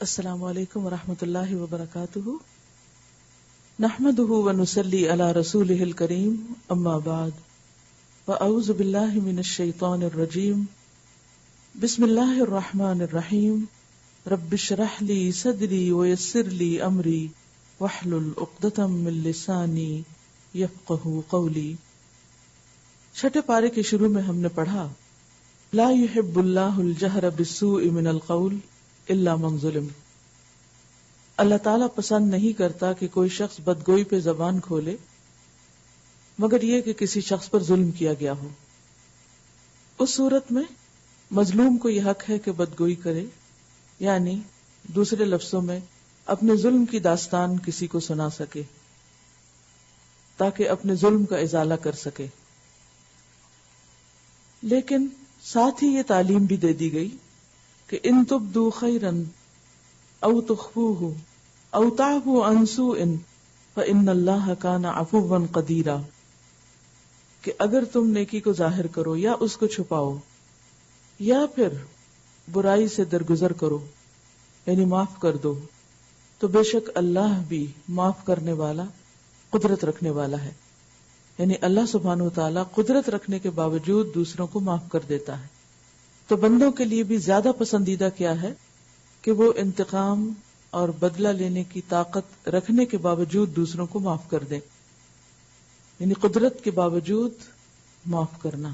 السلام علیکم ورحمۃ اللہ وبرکاتہ. نحمده ونصلی علی رسولہ الکریم. اما بعد فاعوذ باللہ من الشیطان الرجیم. بسم اللہ الرحمن الرحیم. رب اشرح لی صدری ویسر لی امری واحلل عقدۃ من لسانی یفقہوا قولی. چھٹے پارے کے شروع میں ہم نے پڑھا لا یحب اللہ الجہر بالسوء من القول الا من ظلم. اللہ تعالیٰ پسند نہیں کرتا کہ کوئی شخص بدگوئی پہ زبان کھولے مگر یہ کہ کسی شخص پر ظلم کیا گیا ہو. اس صورت میں مظلوم کو یہ حق ہے کہ بدگوئی کرے، یعنی دوسرے لفظوں میں اپنے ظلم کی داستان کسی کو سنا سکے تاکہ اپنے ظلم کا ازالہ کر سکے. لیکن ساتھ ہی یہ تعلیم بھی دے دی گئی کہ ان تبدوا خیرا او تخفوه او تعفوا عن سوء فإن اللہ کان عفوا قدیرا، کہ اگر تم نیکی کو ظاہر کرو یا اس کو چھپاؤ یا پھر برائی سے درگزر کرو یعنی معاف کر دو تو بے شک اللہ بھی معاف کرنے والا قدرت رکھنے والا ہے. یعنی اللہ سبحانہ وتعالی قدرت رکھنے کے باوجود دوسروں کو معاف کر دیتا ہے. تو بندوں کے لیے بھی زیادہ پسندیدہ کیا ہے کہ وہ انتقام اور بدلہ لینے کی طاقت رکھنے کے باوجود دوسروں کو معاف کر دیں، یعنی قدرت کے باوجود معاف کرنا.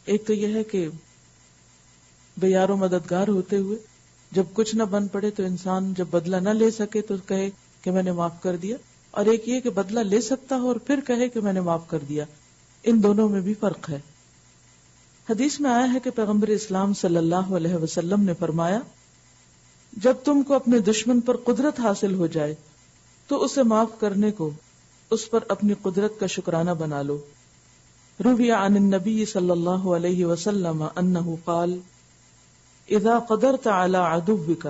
ایک تو یہ ہے کہ بے یار و مددگار ہوتے ہوئے جب کچھ نہ بن پڑے تو انسان جب بدلہ نہ لے سکے تو کہے کہ میں نے معاف کر دیا، اور ایک یہ کہ بدلہ لے سکتا ہو اور پھر کہے کہ میں نے معاف کر دیا. ان دونوں میں بھی فرق ہے. حدیث میں آیا ہے کہ پیغمبر اسلام صلی اللہ علیہ وسلم نے فرمایا جب تم کو اپنے دشمن پر قدرت حاصل ہو جائے تو اسے معاف کرنے کو اس پر اپنی قدرت کا شکرانہ بنا لو. روی عن النبی صلی اللہ علیہ وسلم انہ قال اذا قدرت علی عدوک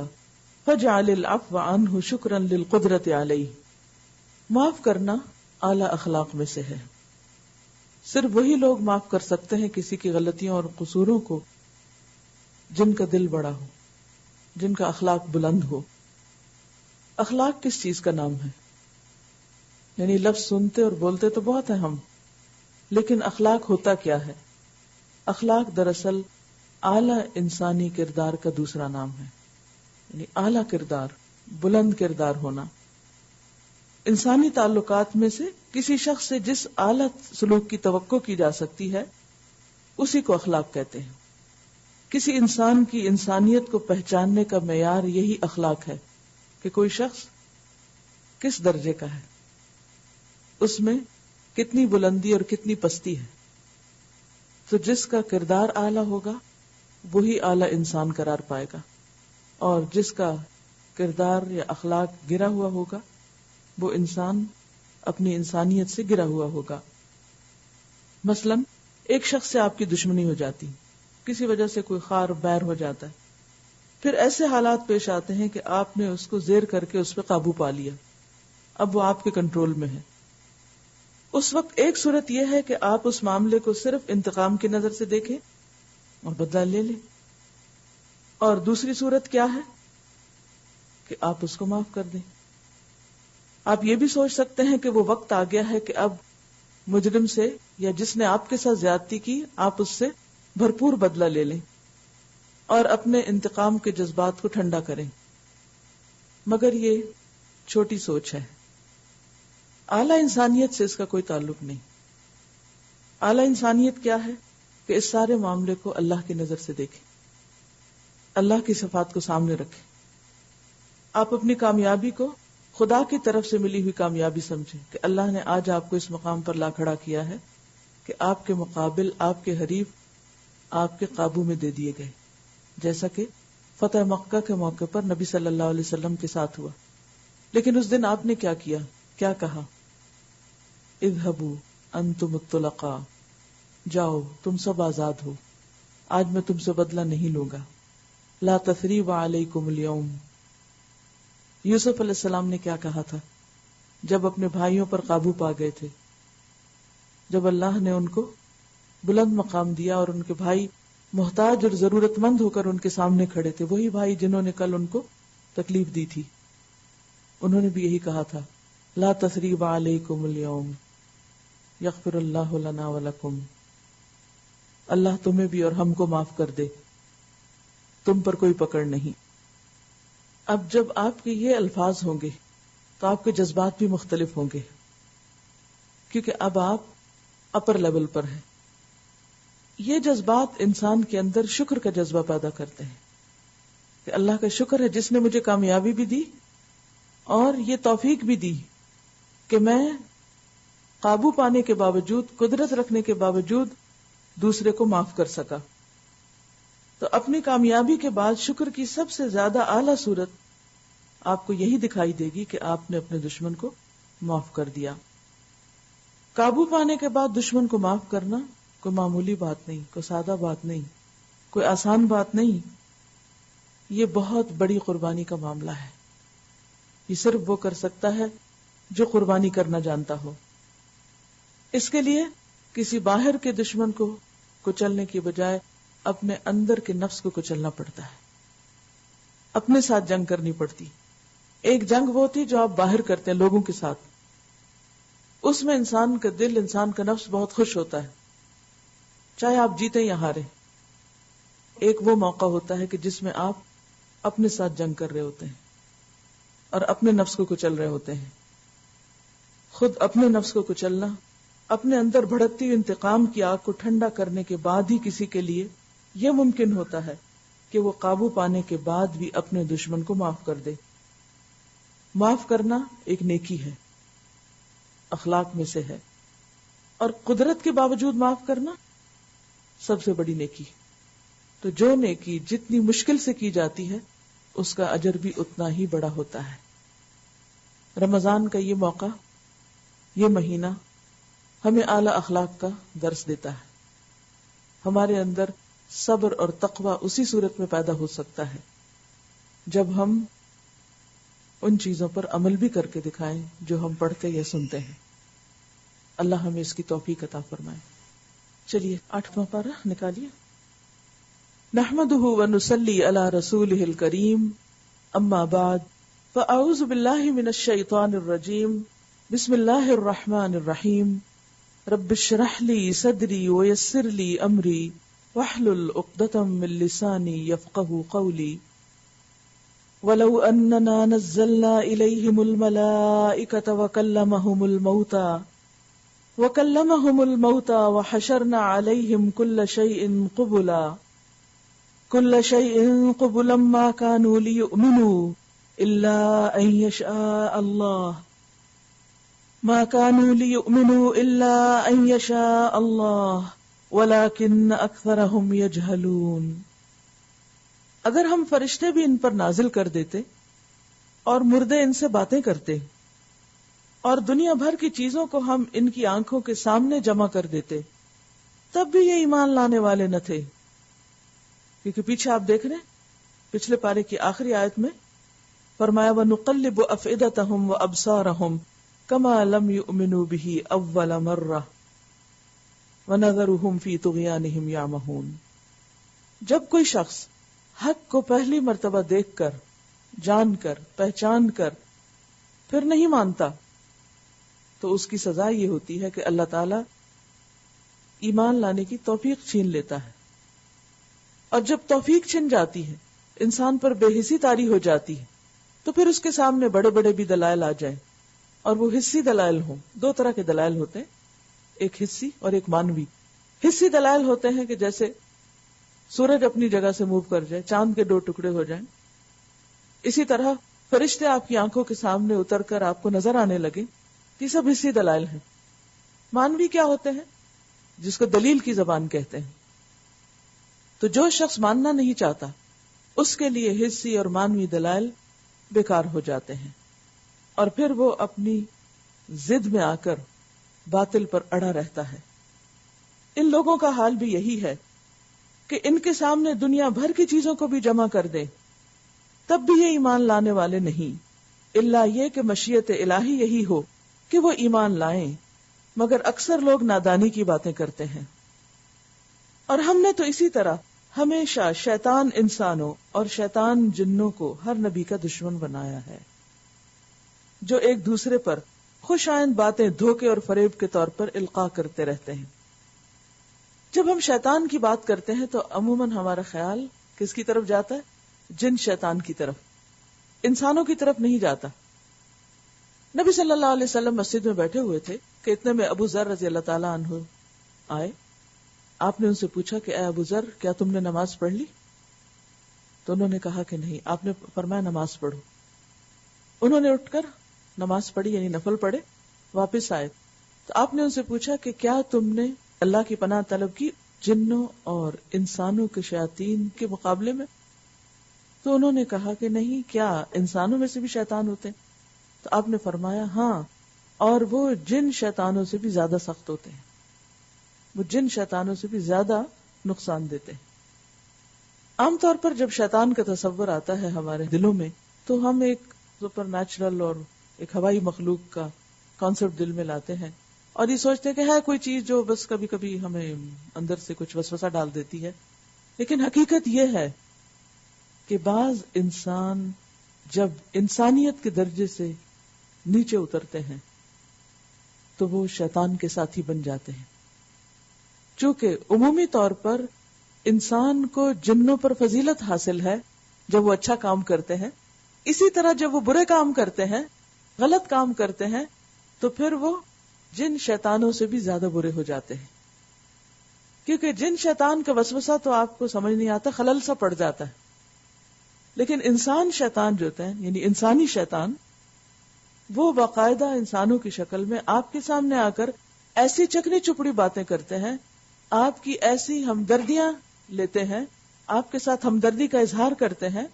فاجعل العفو عنہ شکرا للقدرت علیہ. معاف کرنا اعلی اخلاق میں سے ہے. صرف وہی لوگ معاف کر سکتے ہیں کسی کی غلطیوں اور قصوروں کو جن کا دل بڑا ہو، جن کا اخلاق بلند ہو. اخلاق کس چیز کا نام ہے؟ یعنی لفظ سنتے اور بولتے تو بہت ہیں ہم، لیکن اخلاق ہوتا کیا ہے؟ اخلاق دراصل اعلی انسانی کردار کا دوسرا نام ہے. یعنی اعلی کردار، بلند کردار ہونا. انسانی تعلقات میں سے کسی شخص سے جس اعلی سلوک کی توقع کی جا سکتی ہے اسی کو اخلاق کہتے ہیں. کسی انسان کی انسانیت کو پہچاننے کا معیار یہی اخلاق ہے کہ کوئی شخص کس درجے کا ہے، اس میں کتنی بلندی اور کتنی پستی ہے. تو جس کا کردار اعلی ہوگا وہی اعلی انسان قرار پائے گا، اور جس کا کردار یا اخلاق گرا ہوا ہوگا وہ انسان اپنی انسانیت سے گرا ہوا ہوگا. مثلا ایک شخص سے آپ کی دشمنی ہو جاتی، کسی وجہ سے کوئی خار بیر ہو جاتا ہے، پھر ایسے حالات پیش آتے ہیں کہ آپ نے اس کو زیر کر کے اس پہ قابو پا لیا، اب وہ آپ کے کنٹرول میں ہے. اس وقت ایک صورت یہ ہے کہ آپ اس معاملے کو صرف انتقام کی نظر سے دیکھیں اور بدلہ لے لیں، اور دوسری صورت کیا ہے کہ آپ اس کو معاف کر دیں. آپ یہ بھی سوچ سکتے ہیں کہ وہ وقت آ گیا ہے کہ اب مجرم سے یا جس نے آپ کے ساتھ زیادتی کی آپ اس سے بھرپور بدلہ لے لیں اور اپنے انتقام کے جذبات کو ٹھنڈا کریں. مگر یہ چھوٹی سوچ ہے. اعلی انسانیت سے اس کا کوئی تعلق نہیں. اعلی انسانیت کیا ہے کہ اس سارے معاملے کو اللہ کی نظر سے دیکھیں، اللہ کی صفات کو سامنے رکھیں. آپ اپنی کامیابی کو خدا کی طرف سے ملی ہوئی کامیابی سمجھیں کہ اللہ نے آج آپ کو اس مقام پر لا کھڑا کیا ہے کہ آپ کے مقابل آپ کے حریف آپ کے قابو میں دے دیے گئے، جیسا کہ فتح مکہ کے موقع پر نبی صلی اللہ علیہ وسلم کے ساتھ ہوا. لیکن اس دن آپ نے کیا کیا، کیا کہا؟ اذهبوا انتم الطلقاء، جاؤ تم سب آزاد ہو، آج میں تم سے بدلہ نہیں لوں گا. لا تثریب علیکم اليوم. یوسف علیہ السلام نے کیا کہا تھا جب اپنے بھائیوں پر قابو پا گئے تھے؟ جب اللہ نے ان کو بلند مقام دیا اور ان کے بھائی محتاج اور ضرورت مند ہو کر ان کے سامنے کھڑے تھے، وہی بھائی جنہوں نے کل ان کو تکلیف دی تھی. انہوں نے بھی یہی کہا تھا، لا تثریب علیکم اليوم یغفر اللہ لنا ولکم، اللہ تمہیں بھی اور ہم کو معاف کر دے، تم پر کوئی پکڑ نہیں. اب جب آپ کے یہ الفاظ ہوں گے تو آپ کے جذبات بھی مختلف ہوں گے، کیونکہ اب آپ اپر لیول پر ہیں. یہ جذبات انسان کے اندر شکر کا جذبہ پیدا کرتے ہیں کہ اللہ کا شکر ہے جس نے مجھے کامیابی بھی دی اور یہ توفیق بھی دی کہ میں قابو پانے کے باوجود، قدرت رکھنے کے باوجود دوسرے کو معاف کر سکا. تو اپنی کامیابی کے بعد شکر کی سب سے زیادہ اعلیٰ صورت آپ کو یہی دکھائی دے گی کہ آپ نے اپنے دشمن کو معاف کر دیا. قابو پانے کے بعد دشمن کو معاف کرنا کوئی معمولی بات نہیں، کوئی سادہ بات نہیں، کوئی آسان بات نہیں. یہ بہت بڑی قربانی کا معاملہ ہے. یہ صرف وہ کر سکتا ہے جو قربانی کرنا جانتا ہو. اس کے لیے کسی باہر کے دشمن کو کچلنے کی بجائے اپنے اندر کے نفس کو کچلنا پڑتا ہے، اپنے ساتھ جنگ کرنی پڑتی. ایک جنگ وہ ہوتی جو آپ باہر کرتے ہیں لوگوں کے ساتھ، اس میں انسان کا دل، انسان کا نفس بہت خوش ہوتا ہے، چاہے آپ جیتے یا ہارے. ایک وہ موقع ہوتا ہے کہ جس میں آپ اپنے ساتھ جنگ کر رہے ہوتے ہیں اور اپنے نفس کو کچل رہے ہوتے ہیں. خود اپنے نفس کو کچلنا، اپنے اندر بھڑکتی ہوئی انتقام کی آگ کو ٹھنڈا کرنے کے بعد ہی کسی کے لیے یہ ممکن ہوتا ہے کہ وہ قابو پانے کے بعد بھی اپنے دشمن کو معاف کر دے. معاف کرنا ایک نیکی ہے، اخلاق میں سے ہے، اور قدرت کے باوجود معاف کرنا سب سے بڑی نیکی. تو جو نیکی جتنی مشکل سے کی جاتی ہے اس کا اجر بھی اتنا ہی بڑا ہوتا ہے. رمضان کا یہ موقع، یہ مہینہ ہمیں اعلی اخلاق کا درس دیتا ہے. ہمارے اندر صبر اور تقوی اسی صورت میں پیدا ہو سکتا ہے جب ہم ان چیزوں پر عمل بھی کر کے دکھائیں جو ہم پڑھتے یا سنتے ہیں. اللہ ہمیں اس کی توفیق عطا فرمائے. چلیے 8واں پارہ نکالیے. نحمده ونصلی علی رسولہ الکریم، اما بعد فاعوذ باللہ من الشیطان الرجیم. بسم اللہ الرحمن الرحیم. رب اشرح لی صدری ویسر لی امری واحلل عقدۃ من لسانی یفقهوا قولی. ولو اننا نزلنا الیہم الملائکۃ وکلمہم الموتى وحشرنا علیہم كل شیء قبلا ما كانوا ليؤمنوا الا ان يشاء الله ولكن اکثرهم يجهلون. اگر ہم فرشتے بھی ان پر نازل کر دیتے اور مردے ان سے باتیں کرتے اور دنیا بھر کی چیزوں کو ہم ان کی آنکھوں کے سامنے جمع کر دیتے، تب بھی یہ ایمان لانے والے نہ تھے. کیونکہ پیچھے آپ دیکھ رہے ہیں پچھلے پارے کی آخری آیت میں فرمایا وَنُقَلِّبُ أَفْئِدَتَهُمْ وَأَبْصَارَهُمْ كَمَا لَمْ يُؤْمِنُوا بِهِ أَوَّلَ مَرَّةٍ وَنَذَرُهُمْ فِي طُغْيَانِهِمْ يَعْمَهُونَ. جب کوئی شخص حق کو پہلی مرتبہ دیکھ کر، جان کر، پہچان کر پھر نہیں مانتا تو اس کی سزا یہ ہوتی ہے کہ اللہ تعالی ایمان لانے کی توفیق چھین لیتا ہے. اور جب توفیق چھن جاتی ہے، انسان پر بے حسی طاری ہو جاتی ہے، تو پھر اس کے سامنے بڑے بڑے بھی دلائل آ جائیں اور وہ حسی دلائل ہوں. دو طرح کے دلائل ہوتے ہیں، ایک حسی اور ایک مانوی. حسی دلائل ہوتے ہیں کہ جیسے سورج اپنی جگہ سے موو کر جائے، چاند کے 2 ٹکڑے ہو جائیں. اسی طرح فرشتے آپ کی آنکھوں کے سامنے اتر کر آپ کو نظر آنے لگے. یہ سب حسی دلائل ہیں. مانوی کیا ہوتے ہیں؟ جس کو دلیل کی زبان کہتے ہیں. تو جو شخص ماننا نہیں چاہتا اس کے لیے حسی اور مانوی دلائل بیکار ہو جاتے ہیں، اور پھر وہ اپنی ضد میں آ کر باطل پر اڑا رہتا ہے. ان لوگوں کا حال بھی یہی ہے کہ ان کے سامنے دنیا بھر کی چیزوں کو بھی جمع کر دیں تب بھی یہ ایمان لانے والے نہیں، الا یہ کہ مشیت الہی یہی ہو کہ وہ ایمان لائیں، مگر اکثر لوگ نادانی کی باتیں کرتے ہیں. اور ہم نے تو اسی طرح ہمیشہ شیطان انسانوں اور شیطان جنوں کو ہر نبی کا دشمن بنایا ہے، جو ایک دوسرے پر خوش آئند باتیں دھوکے اور فریب کے طور پر القاء کرتے رہتے ہیں۔ جب ہم شیطان کی بات کرتے ہیں تو عموماً ہمارا خیال کس کی طرف جاتا ہے؟ جن شیطان کی طرف، انسانوں کی طرف نہیں جاتا۔ نبی صلی اللہ علیہ وسلم مسجد میں بیٹھے ہوئے تھے کہ اتنے میں ابو ذر رضی اللہ تعالیٰ عنہ آئے۔ آپ نے ان سے پوچھا کہ اے ابو ذر، کیا تم نے نماز پڑھ لی؟ تو انہوں نے کہا کہ نہیں۔ آپ نے فرمایا نماز پڑھو۔ انہوں نے اٹھ کر نماز پڑھی، یعنی نفل پڑھے، واپس آئے تو آپ نے ان سے پوچھا کہ کیا تم نے اللہ کی پناہ طلب کی جنوں اور انسانوں کے شیاطین کے مقابلے میں؟ تو انہوں نے کہا کہ نہیں، کیا انسانوں میں سے بھی شیطان ہوتے ہیں؟ تو آپ نے فرمایا ہاں، اور وہ جن شیطانوں سے بھی زیادہ سخت ہوتے ہیں، وہ جن شیطانوں سے بھی زیادہ نقصان دیتے ہیں۔ عام طور پر جب شیطان کا تصور آتا ہے ہمارے دلوں میں تو ہم ایک سپر نیچرل اور ایک ہوائی مخلوق کا کانسیپٹ دل میں لاتے ہیں اور یہ سوچتے ہیں کہ ہے کوئی چیز جو بس کبھی کبھی ہمیں اندر سے کچھ وسوسہ ڈال دیتی ہے۔ لیکن حقیقت یہ ہے کہ بعض انسان جب انسانیت کے درجے سے نیچے اترتے ہیں تو وہ شیطان کے ساتھی بن جاتے ہیں۔ چونکہ عمومی طور پر انسان کو جنوں پر فضیلت حاصل ہے جب وہ اچھا کام کرتے ہیں، اسی طرح جب وہ برے کام کرتے ہیں، غلط کام کرتے ہیں، تو پھر وہ جن شیطانوں سے بھی زیادہ برے ہو جاتے ہیں، کیونکہ جن شیطان کا وسوسہ تو آپ کو سمجھ نہیں آتا، خلل سا پڑ جاتا ہے۔ لیکن انسان شیطان جو ہوتے ہیں، یعنی انسانی شیطان، وہ باقاعدہ انسانوں کی شکل میں آپ کے سامنے آ کر ایسی چکنی چپڑی باتیں کرتے ہیں، آپ کی ایسی ہمدردیاں لیتے ہیں، آپ کے ساتھ ہمدردی کا اظہار کرتے ہیں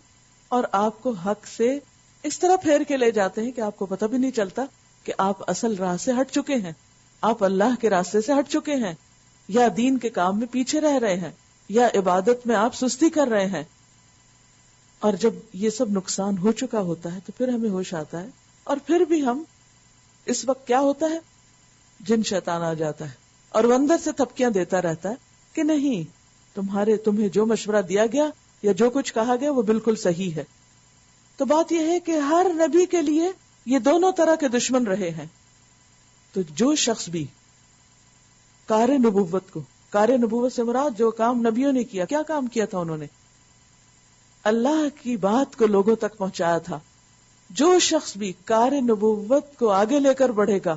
اور آپ کو حق سے اس طرح پھیر کے لے جاتے ہیں کہ آپ کو پتہ بھی نہیں چلتا کہ آپ اصل راہ سے ہٹ چکے ہیں، آپ اللہ کے راستے سے ہٹ چکے ہیں، یا دین کے کام میں پیچھے رہ رہے ہیں، یا عبادت میں آپ سستی کر رہے ہیں۔ اور جب یہ سب نقصان ہو چکا ہوتا ہے تو پھر ہمیں ہوش آتا ہے، اور پھر بھی ہم اس وقت کیا ہوتا ہے، جن شیطان آ جاتا ہے اور وہ اندر سے تھپکیاں دیتا رہتا ہے کہ نہیں، تمہیں جو مشورہ دیا گیا یا جو کچھ کہا گیا وہ بالکل صحیح ہے۔ تو بات یہ ہے کہ ہر نبی کے لیے یہ دونوں طرح کے دشمن رہے ہیں۔ تو جو شخص بھی کار نبوت سے مراد جو کام نبیوں نے کیا، کیا کام کیا تھا انہوں نے؟ اللہ کی بات کو لوگوں تک پہنچایا تھا۔ جو شخص بھی کار نبوت کو آگے لے کر بڑھے گا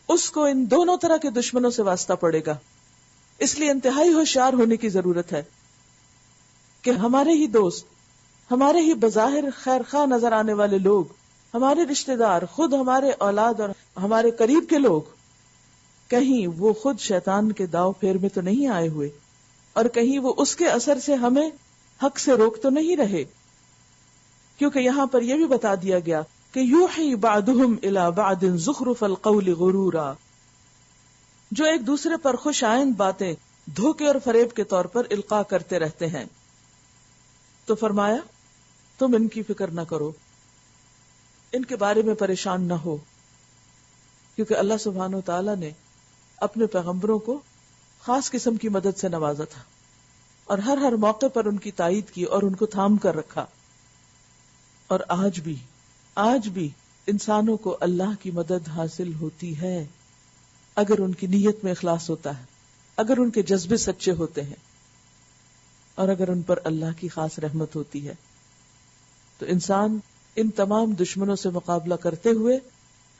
اس کو ان دونوں طرح کے دشمنوں سے واسطہ پڑے گا۔ اس لیے انتہائی ہوشیار ہونے کی ضرورت ہے کہ ہمارے ہی دوست، ہمارے ہی بظاہر خیر خواہ نظر آنے والے لوگ، ہمارے رشتہ دار، خود ہمارے اولاد اور ہمارے قریب کے لوگ، کہیں وہ خود شیطان کے داؤ پھیر میں تو نہیں آئے ہوئے، اور کہیں وہ اس کے اثر سے ہمیں حق سے روک تو نہیں رہے۔ کیونکہ یہاں پر یہ بھی بتا دیا گیا کہ یوحی بعضهم الی بعض زخرف القول غرورا، جو ایک دوسرے پر خوش آئند باتیں دھوکے اور فریب کے طور پر القاء کرتے رہتے ہیں۔ تو فرمایا تم ان کی فکر نہ کرو، ان کے بارے میں پریشان نہ ہو، کیونکہ اللہ سبحانہ وتعالی نے اپنے پیغمبروں کو خاص قسم کی مدد سے نوازا تھا اور ہر موقع پر ان کی تائید کی اور ان کو تھام کر رکھا۔ اور آج بھی انسانوں کو اللہ کی مدد حاصل ہوتی ہے اگر ان کی نیت میں اخلاص ہوتا ہے، اگر ان کے جذبے سچے ہوتے ہیں، اور اگر ان پر اللہ کی خاص رحمت ہوتی ہے۔ تو انسان ان تمام دشمنوں سے مقابلہ کرتے ہوئے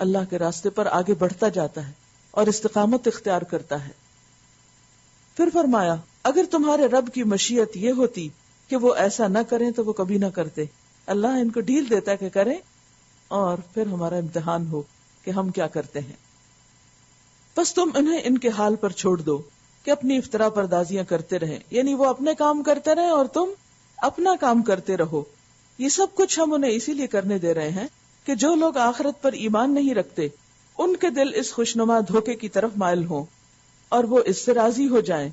اللہ کے راستے پر آگے بڑھتا جاتا ہے اور استقامت اختیار کرتا ہے۔ پھر فرمایا اگر تمہارے رب کی مشیت یہ ہوتی کہ وہ ایسا نہ کریں تو وہ کبھی نہ کرتے۔ اللہ ان کو ڈھیل دیتا ہے کہ کریں، اور پھر ہمارا امتحان ہو کہ ہم کیا کرتے ہیں۔ بس تم انہیں ان کے حال پر چھوڑ دو کہ اپنی افترا پردازیاں کرتے رہیں، یعنی وہ اپنے کام کرتے رہیں اور تم اپنا کام کرتے رہو۔ یہ سب کچھ ہم انہیں اسی لیے کرنے دے رہے ہیں کہ جو لوگ آخرت پر ایمان نہیں رکھتے ان کے دل اس خوشنما دھوکے کی طرف مائل ہوں اور وہ اس سے راضی ہو جائیں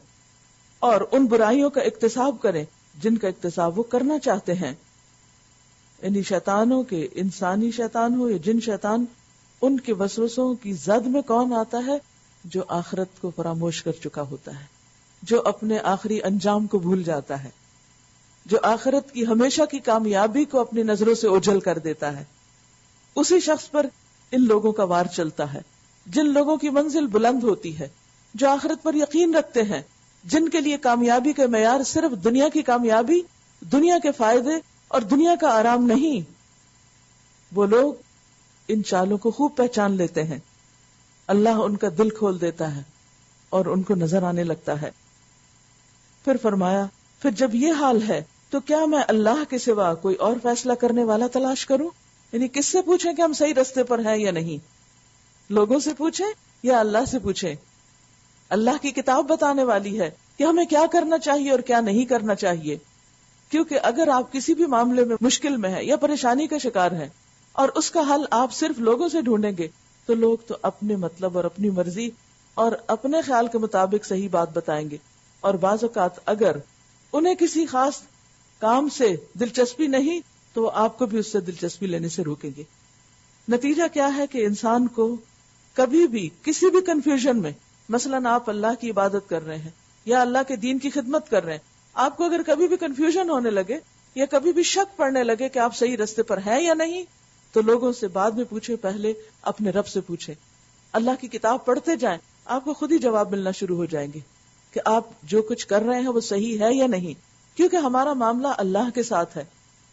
اور ان برائیوں کا اکتساب کریں جن کا اکتساب وہ کرنا چاہتے ہیں۔ یعنی شیطانوں کے، انسانی شیطان ہو یا جن شیطان، ان کے وسوسوں کی زد میں کون آتا ہے؟ جو آخرت کو فراموش کر چکا ہوتا ہے، جو اپنے آخری انجام کو بھول جاتا ہے، جو آخرت کی ہمیشہ کی کامیابی کو اپنی نظروں سے اوجھل کر دیتا ہے، اسی شخص پر ان لوگوں کا وار چلتا ہے جن لوگوں کی منزل بلند ہوتی ہے، جو آخرت پر یقین رکھتے ہیں، جن کے لیے کامیابی کا معیار صرف دنیا کی کامیابی، دنیا کے فائدے اور دنیا کا آرام نہیں۔ وہ لوگ ان چالوں کو خوب پہچان لیتے ہیں، اللہ ان کا دل کھول دیتا ہے اور ان کو نظر آنے لگتا ہے۔ پھر فرمایا، پھر جب یہ حال ہے تو کیا میں اللہ کے سوا کوئی اور فیصلہ کرنے والا تلاش کروں؟ یعنی کس سے پوچھیں کہ ہم صحیح رستے پر ہیں یا نہیں؟ لوگوں سے پوچھیں یا اللہ سے پوچھیں؟ اللہ کی کتاب بتانے والی ہے کہ ہمیں کیا کرنا چاہیے اور کیا نہیں کرنا چاہیے، کیونکہ اگر آپ کسی بھی معاملے میں مشکل میں ہیں یا پریشانی کا شکار ہیں اور اس کا حل آپ صرف لوگوں سے ڈھونڈیں گے تو لوگ تو اپنے مطلب اور اپنی مرضی اور اپنے خیال کے مطابق صحیح بات بتائیں گے، اور بعض اوقات اگر انہیں کسی خاص کام سے دلچسپی نہیں تو وہ آپ کو بھی اس سے دلچسپی لینے سے روکیں گے۔ نتیجہ کیا ہے کہ انسان کو کبھی بھی کسی بھی کنفیوژن میں، مثلاً آپ اللہ کی عبادت کر رہے ہیں یا اللہ کے دین کی خدمت کر رہے ہیں، آپ کو اگر کبھی بھی کنفیوژن ہونے لگے یا کبھی بھی شک پڑنے لگے کہ آپ صحیح رستے پر ہیں یا نہیں، تو لوگوں سے بعد میں پوچھیں، پہلے اپنے رب سے پوچھیں۔ اللہ کی کتاب پڑھتے جائیں، آپ کو خود ہی جواب ملنا شروع ہو جائیں گے کہ آپ جو کچھ کر رہے ہیں وہ صحیح ہے یا نہیں، کیونکہ ہمارا معاملہ اللہ کے ساتھ ہے،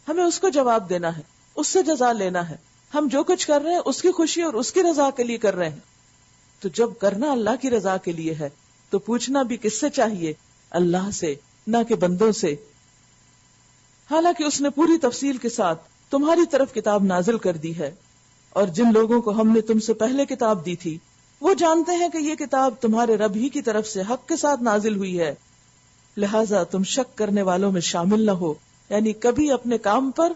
ہمیں اس کو جواب دینا ہے، اس سے جزا لینا ہے۔ ہم جو کچھ کر رہے ہیں اس کی خوشی اور اس کی رضا کے لیے کر رہے ہیں، تو جب کرنا اللہ کی رضا کے لیے ہے تو پوچھنا بھی کس سے چاہیے؟ اللہ سے، نہ کہ بندوں سے۔ حالانکہ اس نے پوری تفصیل کے ساتھ تمہاری طرف کتاب نازل کر دی ہے، اور جن لوگوں کو ہم نے تم سے پہلے کتاب دی تھی وہ جانتے ہیں کہ یہ کتاب تمہارے رب ہی کی طرف سے حق کے ساتھ نازل ہوئی ہے، لہٰذا تم شک کرنے والوں میں شامل نہ ہو، یعنی کبھی اپنے کام پر،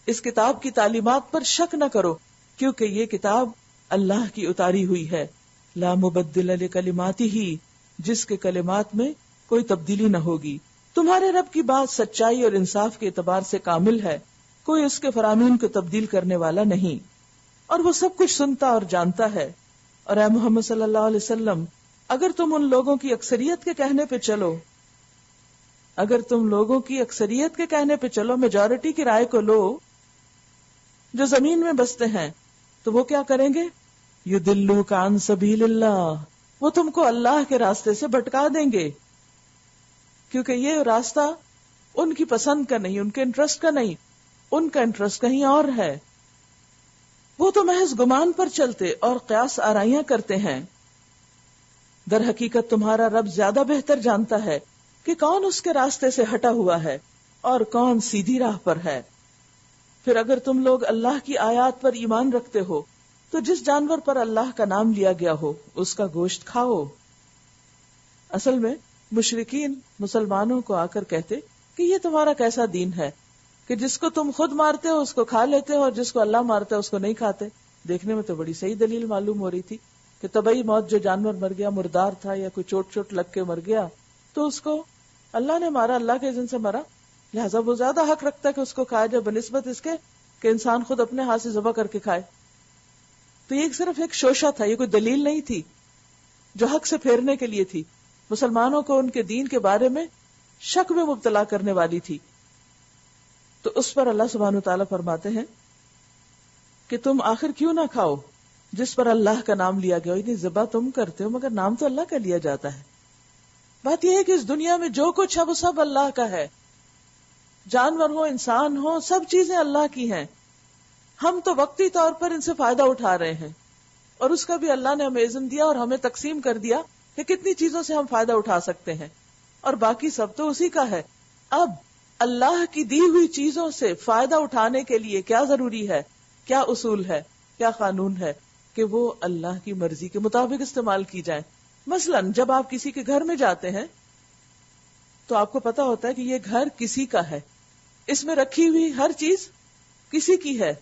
اس کتاب کی تعلیمات پر شک نہ کرو، کیونکہ یہ کتاب اللہ کی اتاری ہوئی ہے، لا مبدل لکلماتہ، جس کے کلمات میں کوئی تبدیلی نہ ہوگی۔ تمہارے رب کی بات سچائی اور انصاف کے اعتبار سے کامل ہے، کوئی اس کے فرامین کو تبدیل کرنے والا نہیں، اور وہ سب کچھ سنتا اور جانتا ہے۔ اور اے محمد صلی اللہ علیہ وسلم، اگر تم ان لوگوں کی اکثریت کے کہنے پہ چلو، اگر تم لوگوں کی اکثریت کے کہنے پہ چلو، میجورٹی کی رائے کو لو، جو زمین میں بستے ہیں، تو وہ کیا کریں گے؟ یضلوک عن سبیل اللہ، وہ تم کو اللہ کے راستے سے بھٹکا دیں گے، کیونکہ یہ راستہ ان کی پسند کا نہیں، ان کے انٹرسٹ کا نہیں، ان کا انٹرسٹ کہیں اور ہے۔ وہ تو محض گمان پر چلتے اور قیاس آرائیاں کرتے ہیں، در حقیقت تمہارا رب زیادہ بہتر جانتا ہے کہ کون اس کے راستے سے ہٹا ہوا ہے اور کون سیدھی راہ پر ہے۔ پھر اگر تم لوگ اللہ کی آیات پر ایمان رکھتے ہو تو جس جانور پر اللہ کا نام لیا گیا ہو اس کا گوشت کھاؤ۔ اصل میں مشرکین مسلمانوں کو آ کر کہتے کہ یہ تمہارا کیسا دین ہے کہ جس کو تم خود مارتے ہو اس کو کھا لیتے ہو اور جس کو اللہ مارتا ہے اس کو نہیں کھاتے۔ دیکھنے میں تو بڑی صحیح دلیل معلوم ہو رہی تھی کہ طبعی موت، جو جانور مر گیا، مردار تھا یا کوئی چوٹ لگ کے مر گیا، تو اس کو اللہ نے مارا، اللہ کے اذن سے مرا، لہٰذا وہ زیادہ حق رکھتا ہے کہ اس کو کھایا جائے بنسبت اس کے کہ انسان خود اپنے ہاتھ سے ذبح کر کے کھائے۔ تو یہ صرف ایک شوشہ تھا، یہ کوئی دلیل نہیں تھی جو حق سے پھیرنے کے لیے تھی، مسلمانوں کو ان کے دین کے بارے میں شک میں مبتلا کرنے والی تھی۔ تو اس پر اللہ سبحانہ وتعالیٰ فرماتے ہیں کہ تم آخر کیوں نہ کھاؤ جس پر اللہ کا نام لیا گیا ہو، یعنی ذبح تم کرتے ہو مگر نام تو اللہ کا لیا جاتا ہے۔ بات یہ ہے کہ اس دنیا میں جو کچھ ہے وہ سب اللہ کا ہے، جانور ہو، انسان ہو، سب چیزیں اللہ کی ہیں، ہم تو وقتی طور پر ان سے فائدہ اٹھا رہے ہیں، اور اس کا بھی اللہ نے ہمیں اذن دیا اور ہمیں تقسیم کر دیا کہ کتنی چیزوں سے ہم فائدہ اٹھا سکتے ہیں، اور باقی سب تو اسی کا ہے۔ اب اللہ کی دی ہوئی چیزوں سے فائدہ اٹھانے کے لیے کیا ضروری ہے، کیا اصول ہے، کیا قانون ہے کہ وہ اللہ کی مرضی کے مطابق استعمال کی جائیں۔ مثلا جب آپ کسی کے گھر میں جاتے ہیں تو آپ کو پتا ہوتا ہے کہ یہ گھر کسی کا ہے، اس میں رکھی ہوئی ہر چیز کسی کی ہے،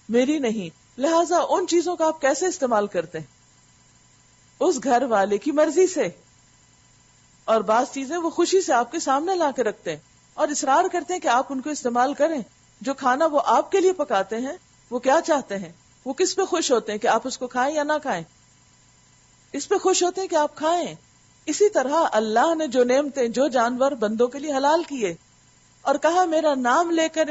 میری نہیں، لہٰذا ان چیزوں کا آپ کیسے استعمال کرتے ہیں؟ اس گھر والے کی مرضی سے، اور بعض چیزیں وہ خوشی سے آپ کے سامنے لا کے رکھتے ہیں اور اصرار کرتے ہیں کہ آپ ان کو استعمال کریں۔ جو کھانا وہ آپ کے لیے پکاتے ہیں وہ کیا چاہتے ہیں، وہ کس پہ خوش ہوتے ہیں کہ آپ اس کو کھائیں یا نہ کھائیں؟ اس پہ خوش ہوتے ہیں کہ آپ کھائیں، اسی طرح اللہ نے جو نعمتیں، جو جانور بندوں کے لیے حلال کیے اور کہا میرا نام لے کر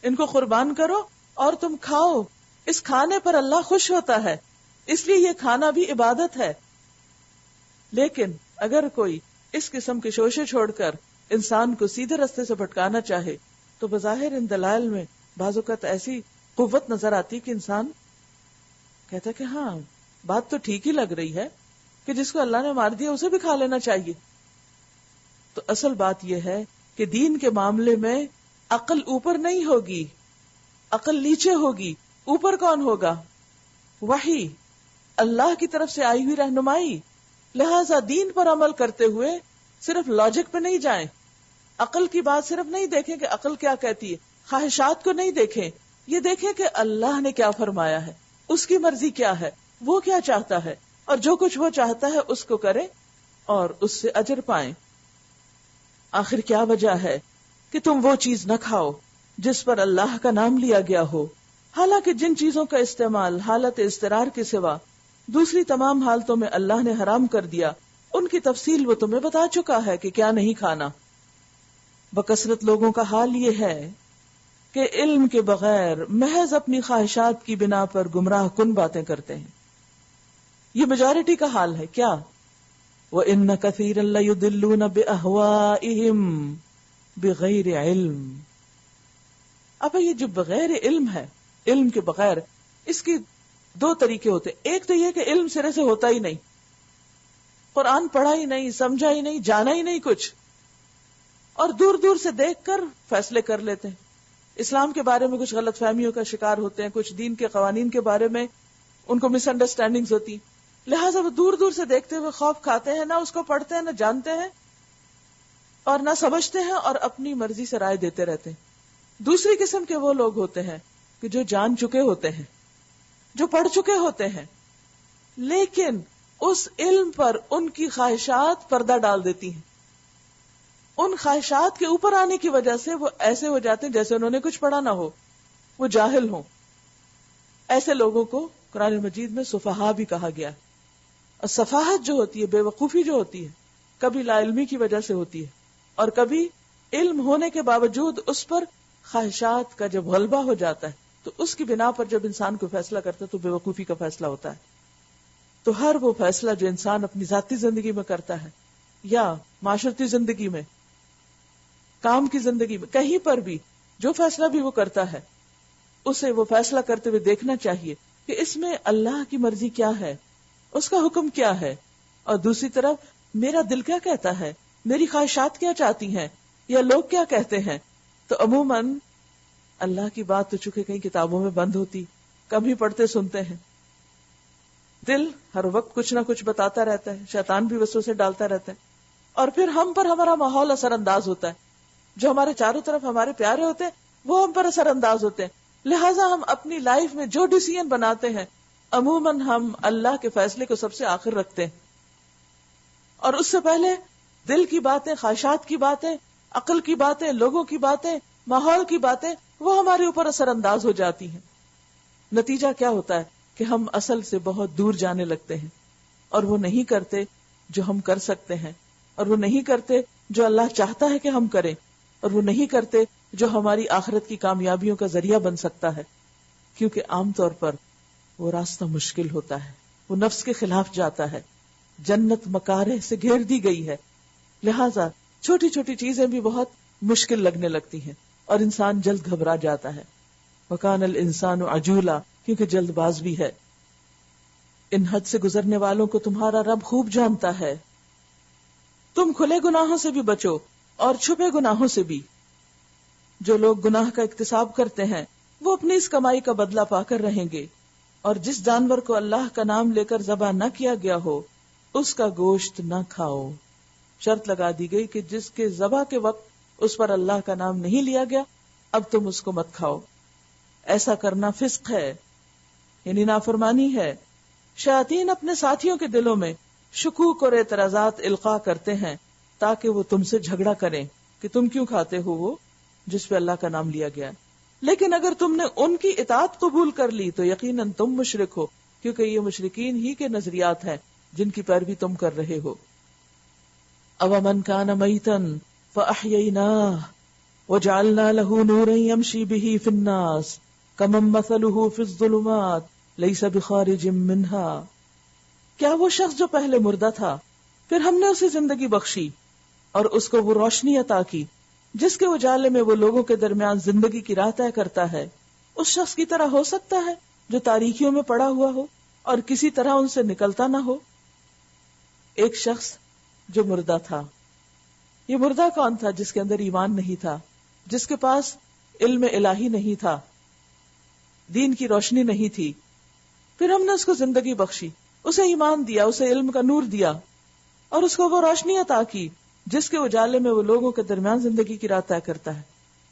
ان کو قربان کرو اور تم کھاؤ، اس کھانے پر اللہ خوش ہوتا ہے، اس لیے یہ کھانا بھی عبادت ہے۔ لیکن اگر کوئی اس قسم کے شوشے چھوڑ کر انسان کو سیدھے رستے سے بھٹکانا چاہے تو بظاہر ان دلائل میں بعض اوقات ایسی قوت نظر آتی کہ انسان کہتا ہے کہ ہاں بات تو ٹھیک ہی لگ رہی ہے کہ جس کو اللہ نے مار دیا اسے بھی کھا لینا چاہیے۔ تو اصل بات یہ ہے کہ دین کے معاملے میں عقل اوپر نہیں ہوگی، عقل نیچے ہوگی۔ اوپر کون ہوگا؟ وحی، اللہ کی طرف سے آئی ہوئی رہنمائی۔ لہذا دین پر عمل کرتے ہوئے صرف لاجک پہ نہیں جائیں، عقل کی بات صرف نہیں دیکھیں کہ عقل کیا کہتی ہے، خواہشات کو نہیں دیکھیں، یہ دیکھیں کہ اللہ نے کیا فرمایا ہے، اس کی مرضی کیا ہے، وہ کیا چاہتا ہے، اور جو کچھ وہ چاہتا ہے اس کو کریں اور اس سے اجر پائیں۔ آخر کیا وجہ ہے کہ تم وہ چیز نہ کھاؤ جس پر اللہ کا نام لیا گیا ہو، حالانکہ جن چیزوں کا استعمال حالت اضطرار کے سوا دوسری تمام حالتوں میں اللہ نے حرام کر دیا، ان کی تفصیل وہ تمہیں بتا چکا ہے کہ کیا نہیں کھانا۔ بکثرت لوگوں کا حال یہ ہے کہ علم کے بغیر محض اپنی خواہشات کی بنا پر گمراہ کن باتیں کرتے ہیں۔ یہ میجورٹی کا حال ہے۔ کیا؟ وَإِنَّ كَثِيرًا لَيُضِلُّونَ بِأَهْوَائِهِمْ بِغَيْرِ عِلْمٍ۔ اب یہ جو بغیر علم ہے، علم کے بغیر، اس کی دو طریقے ہوتے، ایک تو یہ کہ علم سرے سے ہوتا ہی نہیں، قرآن پڑھا ہی نہیں، سمجھا ہی نہیں، جانا ہی نہیں کچھ، اور دور دور سے دیکھ کر فیصلے کر لیتے ہیں، اسلام کے بارے میں کچھ غلط فہمیوں کا شکار ہوتے ہیں، کچھ دین کے قوانین کے بارے میں ان کو مس انڈرسٹینڈنگز ہوتی، لہٰذا وہ دور دور سے دیکھتے ہوئے خوف کھاتے ہیں، نہ اس کو پڑھتے ہیں، نہ جانتے ہیں اور نہ سمجھتے ہیں، اور اپنی مرضی سے رائے دیتے رہتے ہیں۔ دوسری قسم کے وہ لوگ ہوتے ہیں کہ جو جان چکے ہوتے ہیں، جو پڑھ چکے ہوتے ہیں، لیکن اس علم پر ان کی خواہشات پردہ ڈال دیتی ہیں، ان خواہشات کے اوپر آنے کی وجہ سے وہ ایسے ہو جاتے ہیں جیسے انہوں نے کچھ پڑھا نہ ہو، وہ جاہل ہوں۔ ایسے لوگوں کو قرآن مجید میں سفہا بھی کہا گیا۔ اور سفاہت جو ہوتی ہے، بے وقوفی جو ہوتی ہے، کبھی لا علمی کی وجہ سے ہوتی ہے اور کبھی علم ہونے کے باوجود اس پر خواہشات کا جب غلبہ ہو جاتا ہے تو اس کی بنا پر جب انسان کو فیصلہ کرتا ہے تو بے وقوفی کا فیصلہ ہوتا ہے۔ تو ہر وہ فیصلہ جو انسان اپنی ذاتی زندگی میں کرتا ہے یا معاشرتی زندگی میں، کام کی زندگی میں، کہیں پر بھی جو فیصلہ بھی وہ کرتا ہے، اسے وہ فیصلہ کرتے ہوئے دیکھنا چاہیے کہ اس میں اللہ کی مرضی کیا ہے، اس کا حکم کیا ہے، اور دوسری طرف میرا دل کیا کہتا ہے، میری خواہشات کیا چاہتی ہیں یا لوگ کیا کہتے ہیں۔ تو عموماً اللہ کی بات تو چونکہ کئی کتابوں میں بند ہوتی، کم ہی پڑھتے سنتے ہیں، دل ہر وقت کچھ نہ کچھ بتاتا رہتا ہے، شیطان بھی وسوسے ڈالتا رہتا ہے، اور پھر ہم پر ہمارا ماحول اثر انداز ہوتا ہے، جو ہمارے چاروں طرف ہمارے پیارے ہوتے ہیں وہ ہم پر اثر انداز ہوتے ہیں، لہٰذا ہم اپنی لائف میں جو ڈیسیژن بناتے ہیں عموماً ہم اللہ کے فیصلے کو سب سے آخر رکھتے ہیں، اور اس سے پہلے دل کی باتیں، خواہشات کی باتیں، عقل کی باتیں، لوگوں کی باتیں، ماحول کی باتیں وہ ہمارے اوپر اثر انداز ہو جاتی ہیں۔ نتیجہ کیا ہوتا ہے کہ ہم اصل سے بہت دور جانے لگتے ہیں اور وہ نہیں کرتے جو ہم کر سکتے ہیں، اور وہ نہیں کرتے جو اللہ چاہتا ہے کہ ہم کریں، اور وہ نہیں کرتے جو ہماری آخرت کی کامیابیوں کا ذریعہ بن سکتا ہے، کیونکہ عام طور پر وہ راستہ مشکل ہوتا ہے، وہ نفس کے خلاف جاتا ہے، جنت مکارہ سے گھیر دی گئی ہے، لہٰذا چھوٹی چھوٹی چیزیں بھی بہت مشکل لگنے لگتی ہیں اور انسان جلد گھبرا جاتا ہے۔ وَكَانَ الْإِنسَانُ عَجُولًا، کیونکہ جلد باز بھی ہے۔ ان حد سے گزرنے والوں کو تمہارا رب خوب جانتا ہے۔ تم کھلے گناہوں سے بھی بچو اور چھپے گناہوں سے بھی۔ جو لوگ گناہ کا اکتساب کرتے ہیں وہ اپنی اس کمائی کا بدلہ پا کر رہیں گے، اور جس جانور کو اللہ کا نام لے کر ذبح نہ کیا گیا ہو اس کا گوشت نہ کھاؤ۔ شرط لگا دی گئی کہ جس کے ذبح کے وقت اس پر اللہ کا نام نہیں لیا گیا اب تم اس کو مت کھاؤ۔ ایسا کرنا فسق ہے، یعنی نافرمانی ہے۔ شیاطین اپنے ساتھیوں کے دلوں میں شکوک اور اعتراضات القاء کرتے ہیں تاکہ وہ تم سے جھگڑا کریں کہ تم کیوں کھاتے ہو وہ جس پہ اللہ کا نام لیا گیا، لیکن اگر تم نے ان کی اطاعت قبول کر لی تو یقیناً تم مشرک ہو، کیونکہ یہ مشرکین ہی کے نظریات ہیں جن کی پیروی تم کر رہے ہو۔ أَوَمَنْ كَانَ مَيْتًا فَأَحْيَيْنَاهُ وَجَعَلْنَا لَهُ نُورًا يَمْشِي بِهِ فِي النَّاسِ كَمَنْ مَثَلُهُ فِي الظُّلُمَاتِ لَيْسَ بِخَارِجٍ مِّنْهَا۔ کیا وہ شخص جو پہلے مردہ تھا پھر ہم نے اسے زندگی بخشی اور اس کو وہ روشنی عطا کی جس کے اجالے میں وہ لوگوں کے درمیان زندگی کی راہ طے کرتا ہے، اس شخص کی طرح ہو سکتا ہے جو تاریکیوں میں پڑا ہوا ہو اور کسی طرح ان سے نکلتا نہ ہو۔ ایک شخص جو مردہ تھا، یہ مردہ کون تھا؟ جس کے اندر ایمان نہیں تھا، جس کے پاس علم الہی نہیں تھا، دین کی روشنی نہیں تھی۔ پھر ہم نے اس کو زندگی بخشی، اسے ایمان دیا، اسے علم کا نور دیا اور اس کو وہ روشنی عطا کی جس کے اجالے میں وہ لوگوں کے درمیان زندگی کی راہ طے کرتا ہے۔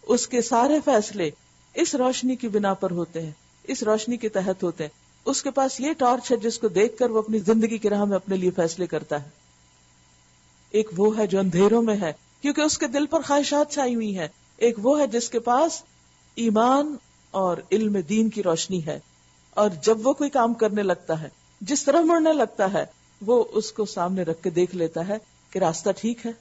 اس کے سارے فیصلے اس روشنی کی بنا پر ہوتے ہیں، اس روشنی کے تحت ہوتے ہیں۔ اس کے پاس یہ ٹارچ ہے جس کو دیکھ کر وہ اپنی زندگی کی راہ میں اپنے لیے فیصلے کرتا ہے۔ ایک وہ ہے جو اندھیروں میں ہے کیونکہ اس کے دل پر خواہشات چھائی ہوئی ہیں، ایک وہ ہے جس کے پاس ایمان اور علم دین کی روشنی ہے، اور جب وہ کوئی کام کرنے لگتا ہے، جس طرح مڑنے لگتا ہے، وہ اس کو سامنے رکھ کے دیکھ لیتا ہے کہ راستہ ٹھیک ہے۔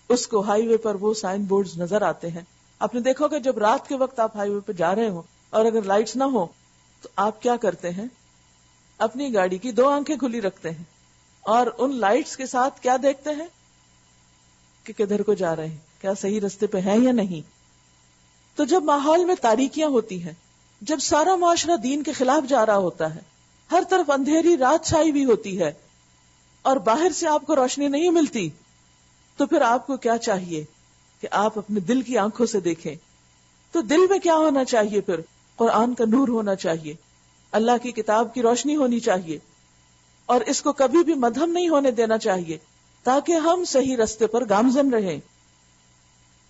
اس کو ہائی وے پر وہ سائن بورڈز نظر آتے ہیں۔ آپ نے دیکھا کہ جب رات کے وقت آپ ہائی وے پہ جا رہے ہو اور اگر لائٹس نہ ہو تو آپ کیا کرتے ہیں؟ اپنی گاڑی کی 2 آنکھیں کھلی رکھتے ہیں اور ان لائٹس کے ساتھ کیا دیکھتے ہیں کہ کدھر کو جا رہے ہیں، کیا صحیح راستے پہ ہیں یا نہیں۔ تو جب ماحول میں تاریکیاں ہوتی ہیں، جب سارا معاشرہ دین کے خلاف جا رہا ہوتا ہے، ہر طرف اندھیری رات چھائی ہوئی ہوتی ہے اور باہر سے آپ کو روشنی نہیں ملتی، تو پھر آپ کو کیا چاہیے کہ آپ اپنے دل کی آنکھوں سے دیکھیں۔ تو دل میں کیا ہونا چاہیے؟ پھر قرآن کا نور ہونا چاہیے، اللہ کی کتاب کی روشنی ہونی چاہیے، اور اس کو کبھی بھی مدھم نہیں ہونے دینا چاہیے تاکہ ہم صحیح راستے پر گامزن رہیں۔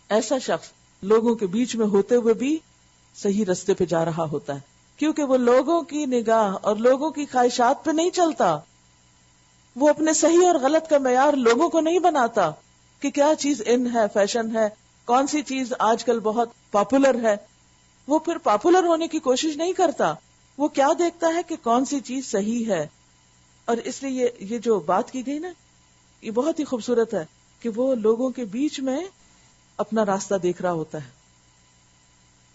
ایسا شخص لوگوں کے بیچ میں ہوتے ہوئے بھی صحیح راستے پہ جا رہا ہوتا ہے، کیونکہ وہ لوگوں کی نگاہ اور لوگوں کی خواہشات پہ نہیں چلتا، وہ اپنے صحیح اور غلط کا معیار لوگوں کو نہیں بناتا کہ کیا چیز ان ہے، فیشن ہے، کون سی چیز آج کل بہت پاپولر ہے۔ وہ پھر پاپولر ہونے کی کوشش نہیں کرتا، وہ کیا دیکھتا ہے کہ کون سی چیز صحیح ہے۔ اور اس لیے یہ جو بات کی گئی نا، یہ بہت ہی خوبصورت ہے کہ وہ لوگوں کے بیچ میں اپنا راستہ دیکھ رہا ہوتا ہے۔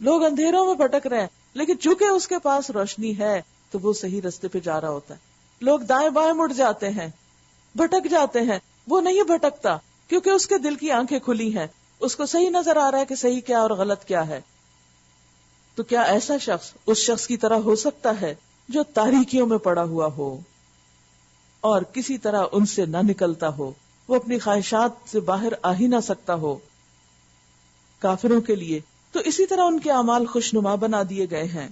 لوگ اندھیروں میں بھٹک رہے ہیں لیکن چونکہ اس کے پاس روشنی ہے تو وہ صحیح راستے پہ جا رہا ہوتا ہے۔ لوگ دائیں بائیں مڑ جاتے ہیں، بھٹک جاتے ہیں، وہ نہیں بھٹکتا کیونکہ اس کے دل کی آنکھیں کھلی ہیں، اس کو صحیح نظر آ رہا ہے کہ صحیح کیا اور غلط کیا ہے۔ تو کیا ایسا شخص اس شخص کی طرح ہو سکتا ہے جو تاریکیوں میں پڑا ہوا ہو اور کسی طرح ان سے نہ نکلتا ہو، وہ اپنی خواہشات سے باہر آ ہی نہ سکتا ہو؟ کافروں کے لیے تو اسی طرح ان کے اعمال خوشنما بنا دیے گئے ہیں،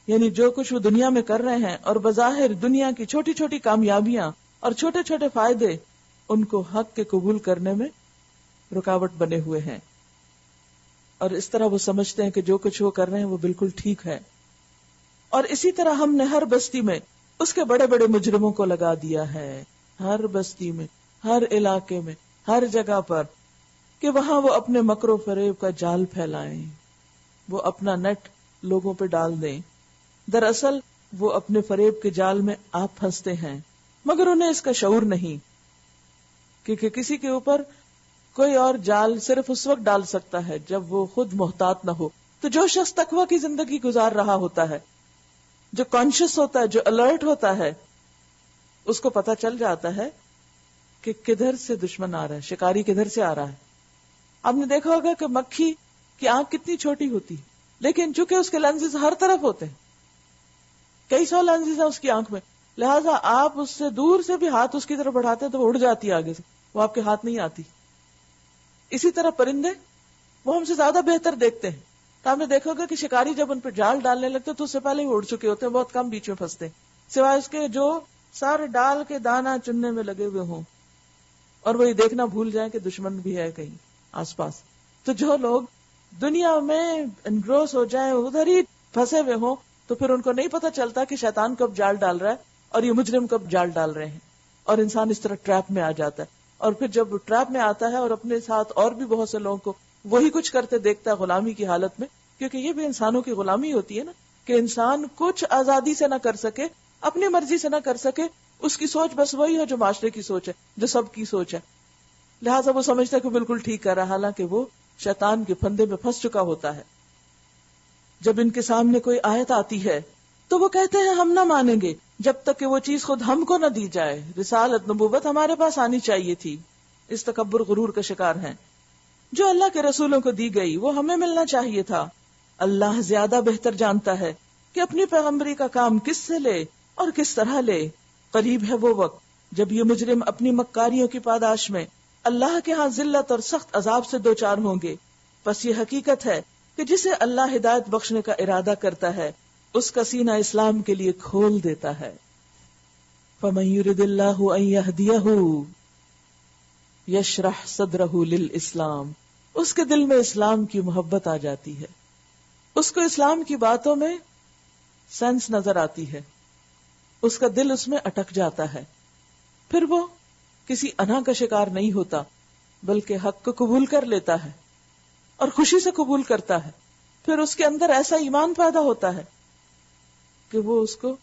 یعنی جو کچھ وہ دنیا میں کر رہے ہیں اور بظاہر دنیا کی چھوٹی چھوٹی کامیابیاں اور چھوٹے چھوٹے فائدے ان کو حق کے قبول کرنے میں رکاوٹ بنے ہوئے ہیں، اور اس طرح وہ سمجھتے ہیں کہ جو کچھ وہ کر رہے ہیں وہ بالکل ٹھیک ہے۔ اور اسی طرح ہم نے ہر بستی میں اس کے بڑے بڑے مجرموں کو لگا دیا ہے، ہر بستی میں، ہر علاقے میں، ہر جگہ پر، کہ وہاں وہ اپنے مکر و فریب کا جال پھیلائیں، وہ اپنا نیٹ لوگوں پہ ڈال دیں۔ دراصل وہ اپنے فریب کے جال میں آپ پھنستے ہیں مگر انہیں اس کا شعور نہیں، کیونکہ کسی کے اوپر کوئی اور جال صرف اس وقت ڈال سکتا ہے جب وہ خود محتاط نہ ہو۔ تو جو شخص تقوی کی زندگی گزار رہا ہوتا ہے، جو کانشیس ہوتا ہے، جو الرٹ ہوتا ہے، اس کو پتہ چل جاتا ہے کہ کدھر سے دشمن آ رہا ہے، شکاری کدھر سے آ رہا ہے۔ آپ نے دیکھا ہوگا کہ مکھی کی آنکھ کتنی چھوٹی ہوتی لیکن چونکہ اس کے لینزز ہر طرف ہوتے ہیں، کئی 100 لینزز ہیں اس کی آنکھ میں، لہٰذا آپ اس سے دور سے بھی ہاتھ اس کی طرف بڑھاتے ہیں تو وہ اڑ جاتی ہے آگے سے، وہ آپ کے ہاتھ نہیں آتی۔ اسی طرح پرندے وہ ہم سے زیادہ بہتر دیکھتے ہیں، تو آپ نے دیکھا ہوگا کہ شکاری جب ان پہ جال ڈالنے لگتے تو اس سے پہلے ہی اڑ چکے ہوتے ہیں، بہت کم بیچ میں پھنستے ہیں، سوائے اس کے جو سارے ڈال کے دانا چننے میں لگے ہوئے ہوں اور وہ یہ دیکھنا بھول جائیں کہ دشمن بھی ہے کہیں آس پاس۔ تو جو لوگ دنیا میں انگروس ہو جائیں، ادھر ہی پھنسے ہوئے ہوں، تو پھر ان کو نہیں پتا چلتا کہ شیطان کب جال ڈال رہا ہے اور یہ مجرم کب جال ڈال رہے ہیں، اور انسان اس طرح ٹریپ میں آ جاتا ہے۔ اور پھر جب ٹریپ میں آتا ہے اور اپنے ساتھ اور بھی بہت سے لوگوں کو وہی کچھ کرتے دیکھتا ہے غلامی کی حالت میں، کیونکہ یہ بھی انسانوں کی غلامی ہوتی ہے نا، کہ انسان کچھ آزادی سے نہ کر سکے، اپنی مرضی سے نہ کر سکے، اس کی سوچ بس وہی ہے جو معاشرے کی سوچ ہے، جو سب کی سوچ ہے، لہٰذا وہ سمجھتا ہے کہ بالکل ٹھیک کر رہا ہے، حالانکہ وہ شیطان کے پھندے میں پھنس چکا ہوتا ہے۔ جب ان کے سامنے کوئی آیت آتی ہے تو وہ کہتے ہیں ہم نہ مانیں گے جب تک کہ وہ چیز خود ہم کو نہ دی جائے، رسالت نبوت ہمارے پاس آنی چاہیے تھی۔ اس تکبر غرور کا شکار ہیں۔ جو اللہ کے رسولوں کو دی گئی وہ ہمیں ملنا چاہیے تھا۔ اللہ زیادہ بہتر جانتا ہے کہ اپنی پیغمبری کا کام کس سے لے اور کس طرح لے۔ قریب ہے وہ وقت جب یہ مجرم اپنی مکاریوں کی پاداش میں اللہ کے ہاں ذلت اور سخت عذاب سے دوچار ہوں گے۔ بس یہ حقیقت ہے کہ جسے اللہ ہدایت بخشنے کا ارادہ کرتا ہے اس کا سینہ اسلام کے لیے کھول دیتا ہے۔ فَمَن يُرِدِ اللَّهُ أَن يَهْدِيَهُ يَشْرَحْ صَدْرَهُ لِلْإِسْلَامِ، اس کے دل میں اسلام کی محبت آ جاتی ہے، اس کو اسلام کی باتوں میں سینس نظر آتی ہے، اس کا دل اس میں اٹک جاتا ہے، پھر وہ کسی انا کا شکار نہیں ہوتا بلکہ حق کو قبول کر لیتا ہے اور خوشی سے قبول کرتا ہے۔ پھر اس کے اندر ایسا ایمان پیدا ہوتا ہے کہ وہ اس کو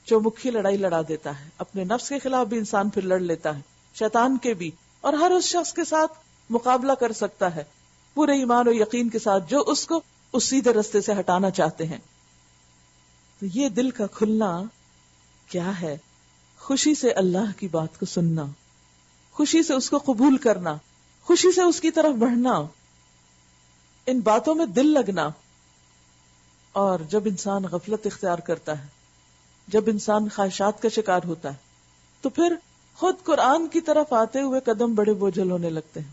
چومکھی لڑائی لڑا دیتا ہے۔ اپنے نفس کے خلاف بھی انسان پھر لڑ لیتا ہے، شیطان کے بھی، اور ہر اس شخص کے ساتھ مقابلہ کر سکتا ہے پورے ایمان و یقین کے ساتھ جو اس کو اس سیدھے رستے سے ہٹانا چاہتے ہیں۔ تو یہ دل کا کھلنا کیا ہے؟ خوشی سے اللہ کی بات کو سننا، خوشی سے اس کو قبول کرنا، خوشی سے اس کی طرف بڑھنا، ان باتوں میں دل لگنا۔ اور جب انسان غفلت اختیار کرتا ہے، جب انسان خواہشات کا شکار ہوتا ہے، تو پھر خود قرآن کی طرف آتے ہوئے قدم بڑے بوجھل ہونے لگتے ہیں۔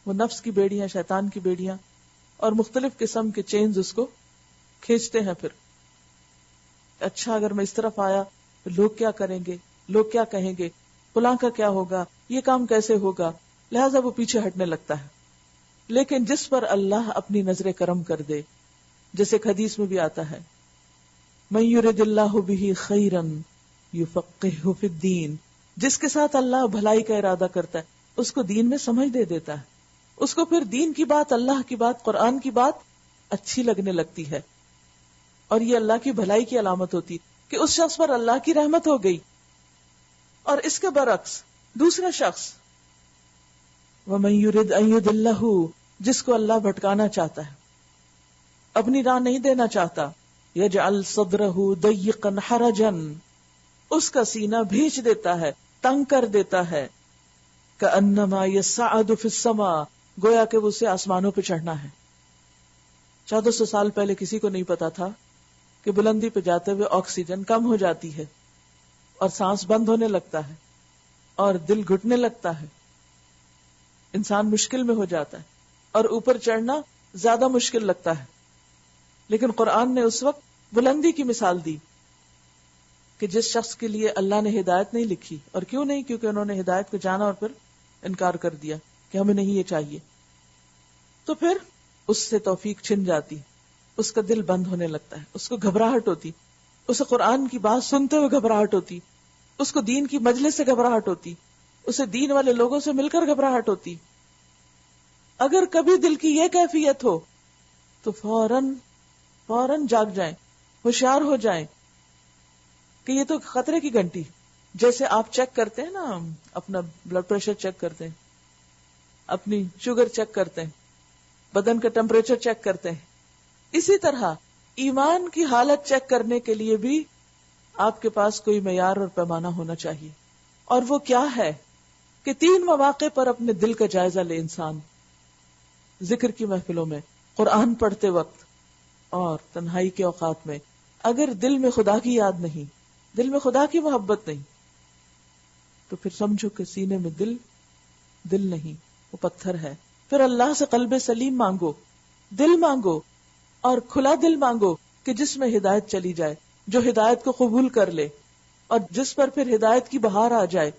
وہ نفس کی بیڑیاں، شیطان کی بیڑیاں اور مختلف قسم کے چینز اس کو کھینچتے ہیں۔ پھر اچھا اگر میں اس طرف آیا تو لوگ کیا کریں گے، لوگ کیا کہیں گے، فلاں کا کیا ہوگا، یہ کام کیسے ہوگا، لہذا وہ پیچھے ہٹنے لگتا ہے۔ لیکن جس پر اللہ اپنی نظر کرم کر دے، جیسے ایک حدیث میں بھی آتا ہے، من یرد اللہ بہ خیرا یفقہہ فی الدین، جس کے ساتھ اللہ بھلائی کا ارادہ کرتا ہے اس کو دین میں سمجھ دے دیتا ہے، اس کو پھر دین کی بات، اللہ کی بات، قرآن کی بات اچھی لگنے لگتی ہے، اور یہ اللہ کی بھلائی کی علامت ہوتی کہ اس شخص پر اللہ کی رحمت ہو گئی۔ اور اس کے برعکس دوسرا شخص، وَمَن يُرِدْ أَن يُضِلَّهُ، جس کو اللہ بھٹکانا چاہتا ہے، اپنی راہ نہیں دینا چاہتا، يَجْعَلْ صَدْرَهُ ضَيِّقًا حَرَجًا، اس کا سینہ بھیج دیتا ہے، تنگ کر دیتا ہے، كَأَنَّمَا يَصَّعَدُ فِي السَّمَاءِ، گویا کہ وہ اسے آسمانوں پہ چڑھنا ہے۔ 1400 سال پہلے کسی کو نہیں پتا تھا کہ بلندی پہ جاتے ہوئے آکسیجن کم ہو جاتی ہے اور سانس بند ہونے لگتا ہے اور دل گھٹنے لگتا ہے، انسان مشکل میں ہو جاتا ہے اور اوپر چڑھنا زیادہ مشکل لگتا ہے۔ لیکن قرآن نے اس وقت بلندی کی مثال دی کہ جس شخص کے لیے اللہ نے ہدایت نہیں لکھی، اور کیوں نہیں؟ کیونکہ انہوں نے ہدایت کو جانا اور پھر انکار کر دیا کہ ہمیں نہیں یہ چاہیے، تو پھر اس سے توفیق چھن جاتی، اس کا دل بند ہونے لگتا ہے، اس کو گھبراہٹ ہوتی، اسے قرآن کی بات سنتے ہوئے گھبراہٹ ہوتی، اس کو دین کی مجلس سے گھبراہٹ ہوتی، اسے دین والے لوگوں سے مل کر گھبراہٹ ہوتی۔ اگر کبھی دل کی یہ کیفیت ہو تو فوراً جاگ جائیں، ہوشیار ہو جائیں کہ یہ تو خطرے کی گھنٹی، جیسے آپ چیک کرتے ہیں نا، اپنا بلڈ پریشر چیک کرتے ہیں، اپنی شوگر چیک کرتے ہیں، بدن کا ٹمپریچر چیک کرتے ہیں، اسی طرح ایمان کی حالت چیک کرنے کے لیے بھی آپ کے پاس کوئی معیار اور پیمانہ ہونا چاہیے۔ اور وہ کیا ہے کہ 3 مواقع پر اپنے دل کا جائزہ لے انسان، ذکر کی محفلوں میں، قرآن پڑھتے وقت اور تنہائی کے اوقات میں۔ اگر دل میں خدا کی یاد نہیں، دل میں خدا کی محبت نہیں، تو پھر سمجھو کہ سینے میں دل نہیں، وہ پتھر ہے۔ پھر اللہ سے قلب سلیم مانگو، دل مانگو، اور کھلا دل مانگو کہ جس میں ہدایت چلی جائے، جو ہدایت کو قبول کر لے، اور جس پر پھر ہدایت کی بہار آ جائے،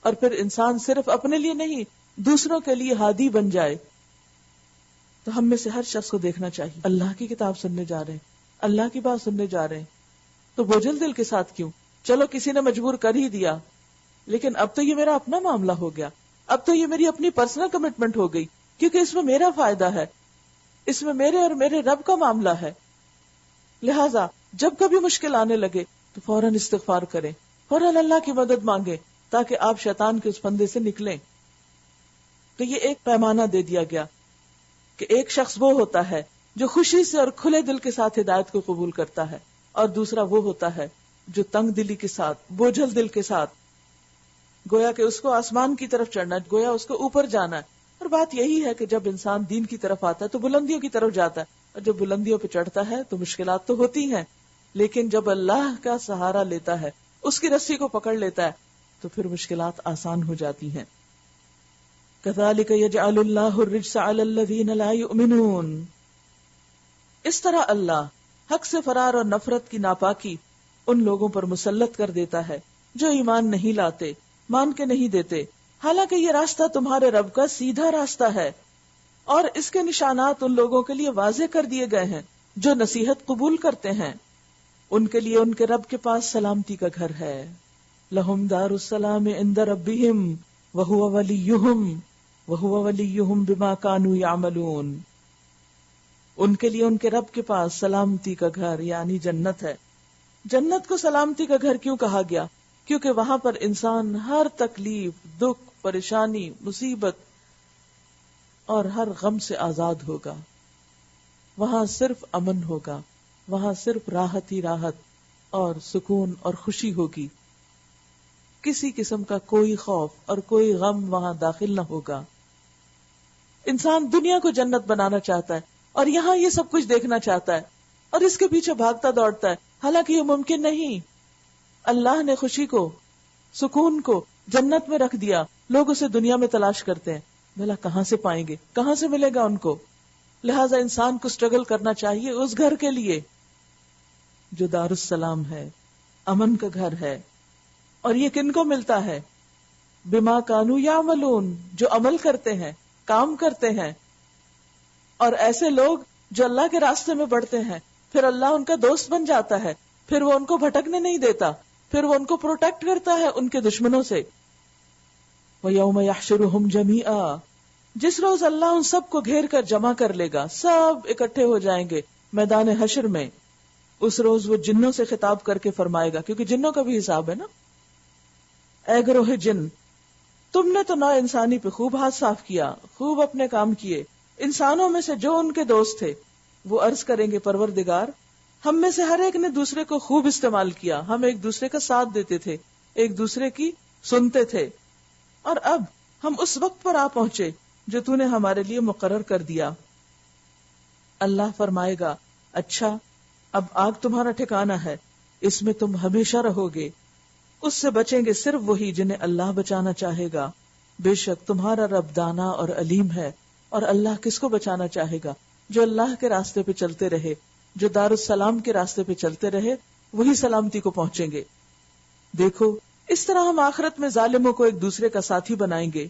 اور پھر انسان صرف اپنے لیے نہیں دوسروں کے لیے ہادی بن جائے۔ تو ہم میں سے ہر شخص کو دیکھنا چاہیے، اللہ کی کتاب سننے جا رہے ہیں، اللہ کی بات سننے جا رہے ہیں، تو بوجھل دل کے ساتھ کیوں؟ چلو کسی نے مجبور کر ہی دیا، لیکن اب تو یہ میرا اپنا معاملہ ہو گیا، اب تو یہ میری اپنی پرسنل کمٹمنٹ ہو گئی، کیونکہ اس میں میرا فائدہ ہے، اس میں میرے اور میرے رب کا معاملہ ہے۔ لہٰذا جب کبھی مشکل آنے لگے تو فوراً استغفار کریں، فوراً اللہ کی مدد مانگے تاکہ آپ شیطان کے اس پھندے سے نکلیں. تو یہ ایک پیمانہ دے دیا گیا کہ ایک شخص وہ ہوتا ہے جو خوشی سے اور کھلے دل کے ساتھ ہدایت کو قبول کرتا ہے، اور دوسرا وہ ہوتا ہے جو تنگ دلی کے ساتھ، بوجھل دل کے ساتھ، گویا کہ اس کو آسمان کی طرف چڑھنا، گویا اس کو اوپر جانا ہے. اور بات یہی ہے کہ جب انسان دین کی طرف آتا ہے تو بلندیوں کی طرف جاتا ہے، اور جب بلندیوں پہ چڑھتا ہے تو مشکلات تو ہوتی ہیں، لیکن جب اللہ کا سہارا لیتا ہے، اس کی رسی کو پکڑ لیتا ہے، تو پھر مشکلات آسان ہو جاتی ہیں. كذلك يجعل الله الرجس على الذين لا يؤمنون. اس طرح اللہ حق سے فرار اور نفرت کی ناپاکی ان لوگوں پر مسلط کر دیتا ہے جو ایمان نہیں لاتے، مان کے نہیں دیتے، حالانکہ یہ راستہ تمہارے رب کا سیدھا راستہ ہے، اور اس کے نشانات ان لوگوں کے لیے واضح کر دیے گئے ہیں جو نصیحت قبول کرتے ہیں. ان کے لیے ان کے رب کے پاس سلامتی کا گھر ہے. لہم دار السلام عند ربہم وہو ولیہم بما کانوا یعملون. ان کے لیے ان کے رب کے پاس سلامتی کا گھر یعنی جنت ہے. جنت کو سلامتی کا گھر کیوں کہا گیا؟ کیونکہ وہاں پر انسان ہر تکلیف، دکھ، پریشانی، مصیبت اور ہر غم سے آزاد ہوگا. وہاں صرف امن ہوگا، وہاں صرف راحت ہی راحت اور سکون اور خوشی ہوگی. کسی قسم کا کوئی خوف اور کوئی غم وہاں داخل نہ ہوگا. انسان دنیا کو جنت بنانا چاہتا ہے اور یہاں یہ سب کچھ دیکھنا چاہتا ہے اور اس کے پیچھے بھاگتا دوڑتا ہے، حالانکہ یہ ممکن نہیں. اللہ نے خوشی کو، سکون کو جنت میں رکھ دیا. لوگ اسے دنیا میں تلاش کرتے ہیں، بھلا کہاں سے پائیں گے، کہاں سے ملے گا ان کو. لہٰذا انسان کو اسٹرگل کرنا چاہیے اس گھر کے لیے جو دار السلام ہے، امن کا گھر ہے. اور یہ کن کو ملتا ہے؟ بما کانوا یعملون، جو عمل کرتے ہیں، کام کرتے ہیں. اور ایسے لوگ جو اللہ کے راستے میں بڑھتے ہیں، پھر اللہ ان کا دوست بن جاتا ہے، پھر وہ ان کو بھٹکنے نہیں دیتا، پھر وہ ان کو پروٹیکٹ کرتا ہے ان کے دشمنوں سے. وَيَوْمَ يَحْشُرُهُمْ جَمِيعًا، جس روز اللہ ان سب کو گھیر کر جمع کر لے گا، سب اکٹھے ہو جائیں گے میدان حشر میں. اس روز وہ جنوں سے خطاب کر کے فرمائے گا، کیونکہ جنوں کا بھی حساب ہے نا. اے گروہ جن، تم نے تو نو انسانی پہ خوب ہاتھ صاف کیا، خوب اپنے کام کیے. انسانوں میں سے جو ان کے دوست تھے وہ عرض کریں گے، پروردگار ہم میں سے ہر ایک نے دوسرے کو خوب استعمال کیا، ہم ایک دوسرے کا ساتھ دیتے تھے، ایک دوسرے کی سنتے تھے، اور اب ہم اس وقت پر آ پہنچے جو تو نے ہمارے لیے مقرر کر دیا. اللہ فرمائے گا، اچھا اب آگ تمہارا ٹھکانہ ہے، اس میں تم ہمیشہ رہو گے. اس سے بچیں گے صرف وہی جنہیں اللہ بچانا چاہے گا. بے شک تمہارا رب دانا اور علیم ہے. اور اللہ کس کو بچانا چاہے گا؟ جو اللہ کے راستے پہ چلتے رہے، جو دار السلام کے راستے پہ چلتے رہے، وہی سلامتی کو پہنچیں گے. دیکھو اس طرح ہم آخرت میں ظالموں کو ایک دوسرے کا ساتھی بنائیں گے،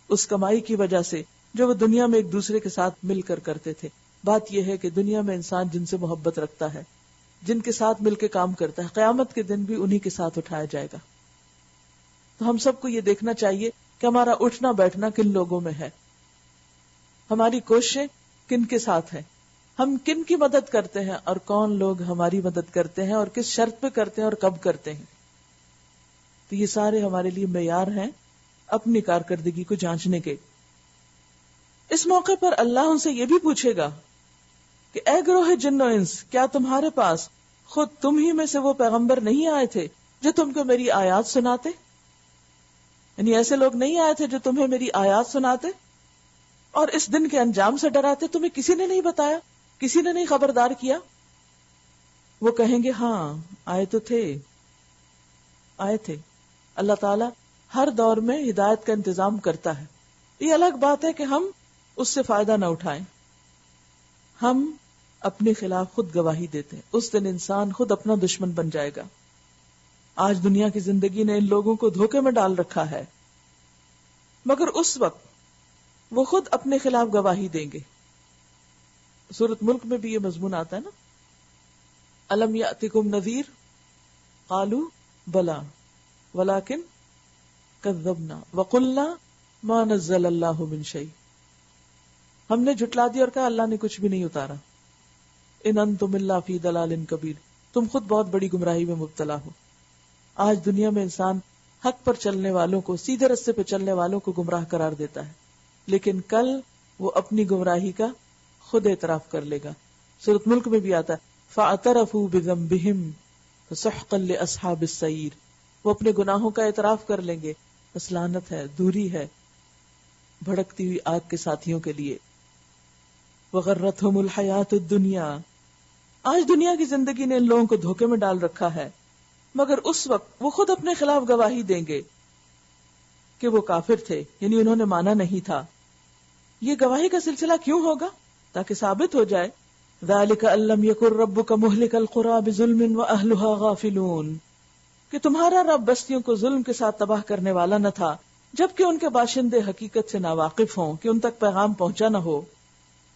اس کمائی کی وجہ سے جو وہ دنیا میں ایک دوسرے کے ساتھ مل کر کرتے تھے. بات یہ ہے کہ دنیا میں انسان جن سے محبت رکھتا ہے، جن کے ساتھ مل کے کام کرتا ہے، قیامت کے دن بھی انہی کے ساتھ اٹھایا جائے گا. تو ہم سب کو یہ دیکھنا چاہیے کہ ہمارا اٹھنا بیٹھنا کن لوگوں میں ہے، ہماری کوششیں کن کے ساتھ ہیں، ہم کن کی مدد کرتے ہیں اور کون لوگ ہماری مدد کرتے ہیں اور کس شرط پہ کرتے ہیں اور کب کرتے ہیں. تو یہ سارے ہمارے لیے معیار ہیں اپنی کارکردگی کو جانچنے کے. اس موقع پر اللہ ان سے یہ بھی پوچھے گا کہ اے گروہ جن و انس، کیا تمہارے پاس خود تم ہی میں سے وہ پیغمبر نہیں آئے تھے جو تم کو میری آیات سناتے؟ یعنی ایسے لوگ نہیں آئے تھے جو تمہیں میری آیات سناتے اور اس دن کے انجام سے ڈراتے؟ تمہیں کسی نے نہیں بتایا، کسی نے نہیں خبردار کیا؟ وہ کہیں گے ہاں آئے تو تھے، آئے تھے. اللہ تعالیٰ ہر دور میں ہدایت کا انتظام کرتا ہے. یہ الگ بات ہے کہ ہم اس سے فائدہ نہ اٹھائیں. ہم اپنے خلاف خود گواہی دیتے ہیں، اس دن انسان خود اپنا دشمن بن جائے گا. آج دنیا کی زندگی نے ان لوگوں کو دھوکے میں ڈال رکھا ہے، مگر اس وقت وہ خود اپنے خلاف گواہی دیں گے. سورۃ ملک میں بھی یہ مضمون آتا ہے نا، الم یأتکم نذیر قالوا بلا ولکن کذبنا وقلنا ما نزل اللہ من شیء. ہم نے جھٹلا دیا اور کہا اللہ نے کچھ بھی نہیں اتارا. ان انتم الا فی ضلال کبیر، تم خود بہت بڑی گمراہی میں مبتلا ہو. آج دنیا میں انسان حق پر چلنے والوں کو، سیدھے رستے پہ چلنے والوں کو گمراہ قرار دیتا ہے، لیکن کل وہ اپنی گمراہی کا خود اعتراف کر لے گا. سورۃ ملک میں بھی آتا ہے فَاعْتَرَفُوا بِذَنبِهِمْ فَسُحْقًا لِأَصْحَابِ السَّعِيرِ، وہ اپنے گناہوں کا اعتراف کر لیں گے، بس لعنت ہے، دوری ہے بھڑکتی ہوئی آگ کے ساتھیوں کے لیے. وَغَرَّتْهُمُ الْحَيَاةُ الدُّنْيَا، آج دنیا کی زندگی نے ان لوگوں کو دھوکے میں ڈال رکھا ہے، مگر اس وقت وہ خود اپنے خلاف گواہی دیں گے کہ وہ کافر تھے، یعنی انہوں نے مانا نہیں تھا. یہ گواہی کا سلسلہ کیوں ہوگا؟ تاکہ ثابت ہو جائے ذَلِكَ أَن لَّمْ يَكُن رَّبُّكَ مُهْلِكَ الْقُرَىٰ بِظُلْمٍ وَأَهْلُهَا غَافِلُونَ، کہ تمہارا رب بستیوں کو ظلم کے ساتھ تباہ کرنے والا نہ تھا جبکہ ان کے باشندے حقیقت سے ناواقف ہوں کہ ان تک پیغام پہنچا نہ ہو.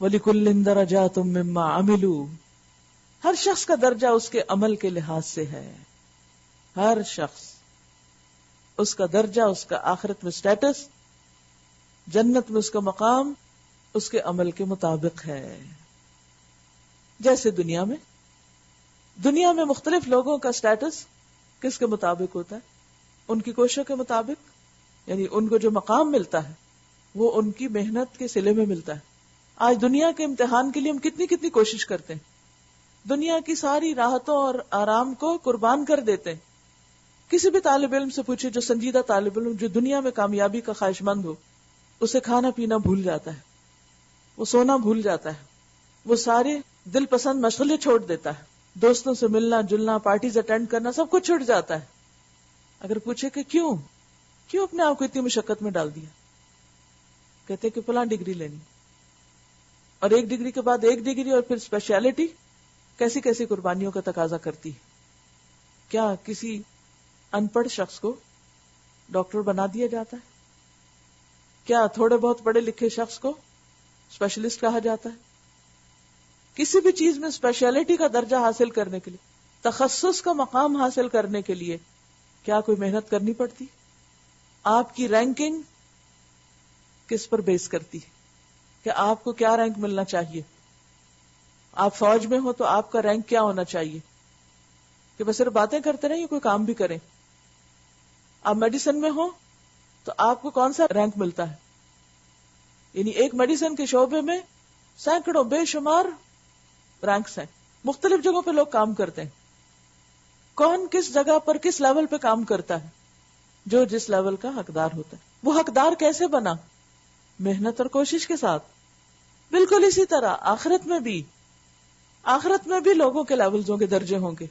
وَلِكُلٍّ دَرَجَاتٌ مِّمَّا عَمِلُوا، ہر شخص کا درجہ اس کے عمل کے لحاظ سے ہے. ہر شخص، اس کا درجہ، اس کا آخرت میں سٹیٹس، جنت میں اس کا مقام اس کے عمل کے مطابق ہے. جیسے دنیا میں مختلف لوگوں کا سٹیٹس کس کے مطابق ہوتا ہے؟ ان کی کوششوں کے مطابق، یعنی ان کو جو مقام ملتا ہے وہ ان کی محنت کے صلے میں ملتا ہے. آج دنیا کے امتحان کے لیے ہم کتنی کوشش کرتے ہیں، دنیا کی ساری راحتوں اور آرام کو قربان کر دیتے ہیں. کسی بھی طالب علم سے پوچھے، جو سنجیدہ طالب علم، جو دنیا میں کامیابی کا خواہش مند ہو، اسے کھانا پینا بھول جاتا ہے، وہ سونا بھول جاتا ہے، وہ سارے دل پسند مشغلے چھوڑ دیتا ہے، دوستوں سے ملنا جلنا، پارٹیز اٹینڈ کرنا، سب کچھ چھوٹ جاتا ہے. اگر پوچھے کہ کیوں اپنے آپ کو اتنی مشقت میں ڈال دیا، کہتے کہ فلاں ڈگری لینی، اور ایک ڈگری کے بعد ایک ڈگری اور پھر اسپیشلٹی کیسی کیسی قربانیوں کا تقاضا کرتی ہے. کیا کسی ان پڑھ شخص کو ڈاکٹر بنا دیا جاتا ہے؟ کیا تھوڑے بہت پڑھے لکھے شخص کو اسپیشلسٹ کہا جاتا ہے؟ کسی بھی چیز میں اسپیشلٹی کا درجہ حاصل کرنے کے لیے، تخصص کا مقام حاصل کرنے کے لیے کیا کوئی محنت کرنی پڑتی؟ آپ کی رینکنگ کس پر بیس کرتی ہے کہ آپ کو کیا رینک ملنا چاہیے؟ آپ فوج میں ہو تو آپ کا رینک کیا ہونا چاہیے کہ بس صرف باتیں کرتے رہیں یا کوئی کام بھی کریں؟ آپ میڈیسن میں ہو تو آپ کو کون سا رینک ملتا ہے؟ یعنی ایک میڈیسن کے شعبے میں سینکڑوں بے شمار رینکس ہیں، مختلف جگہوں پہ لوگ کام کرتے ہیں. کون کس جگہ پر کس لیول پہ کام کرتا ہے؟ جو جس لیول کا حقدار ہوتا ہے. وہ حقدار کیسے بنا؟ محنت اور کوشش کے ساتھ. بالکل اسی طرح آخرت میں بھی لوگوں کے لیولز ہوں گے، درجے ہوں گے.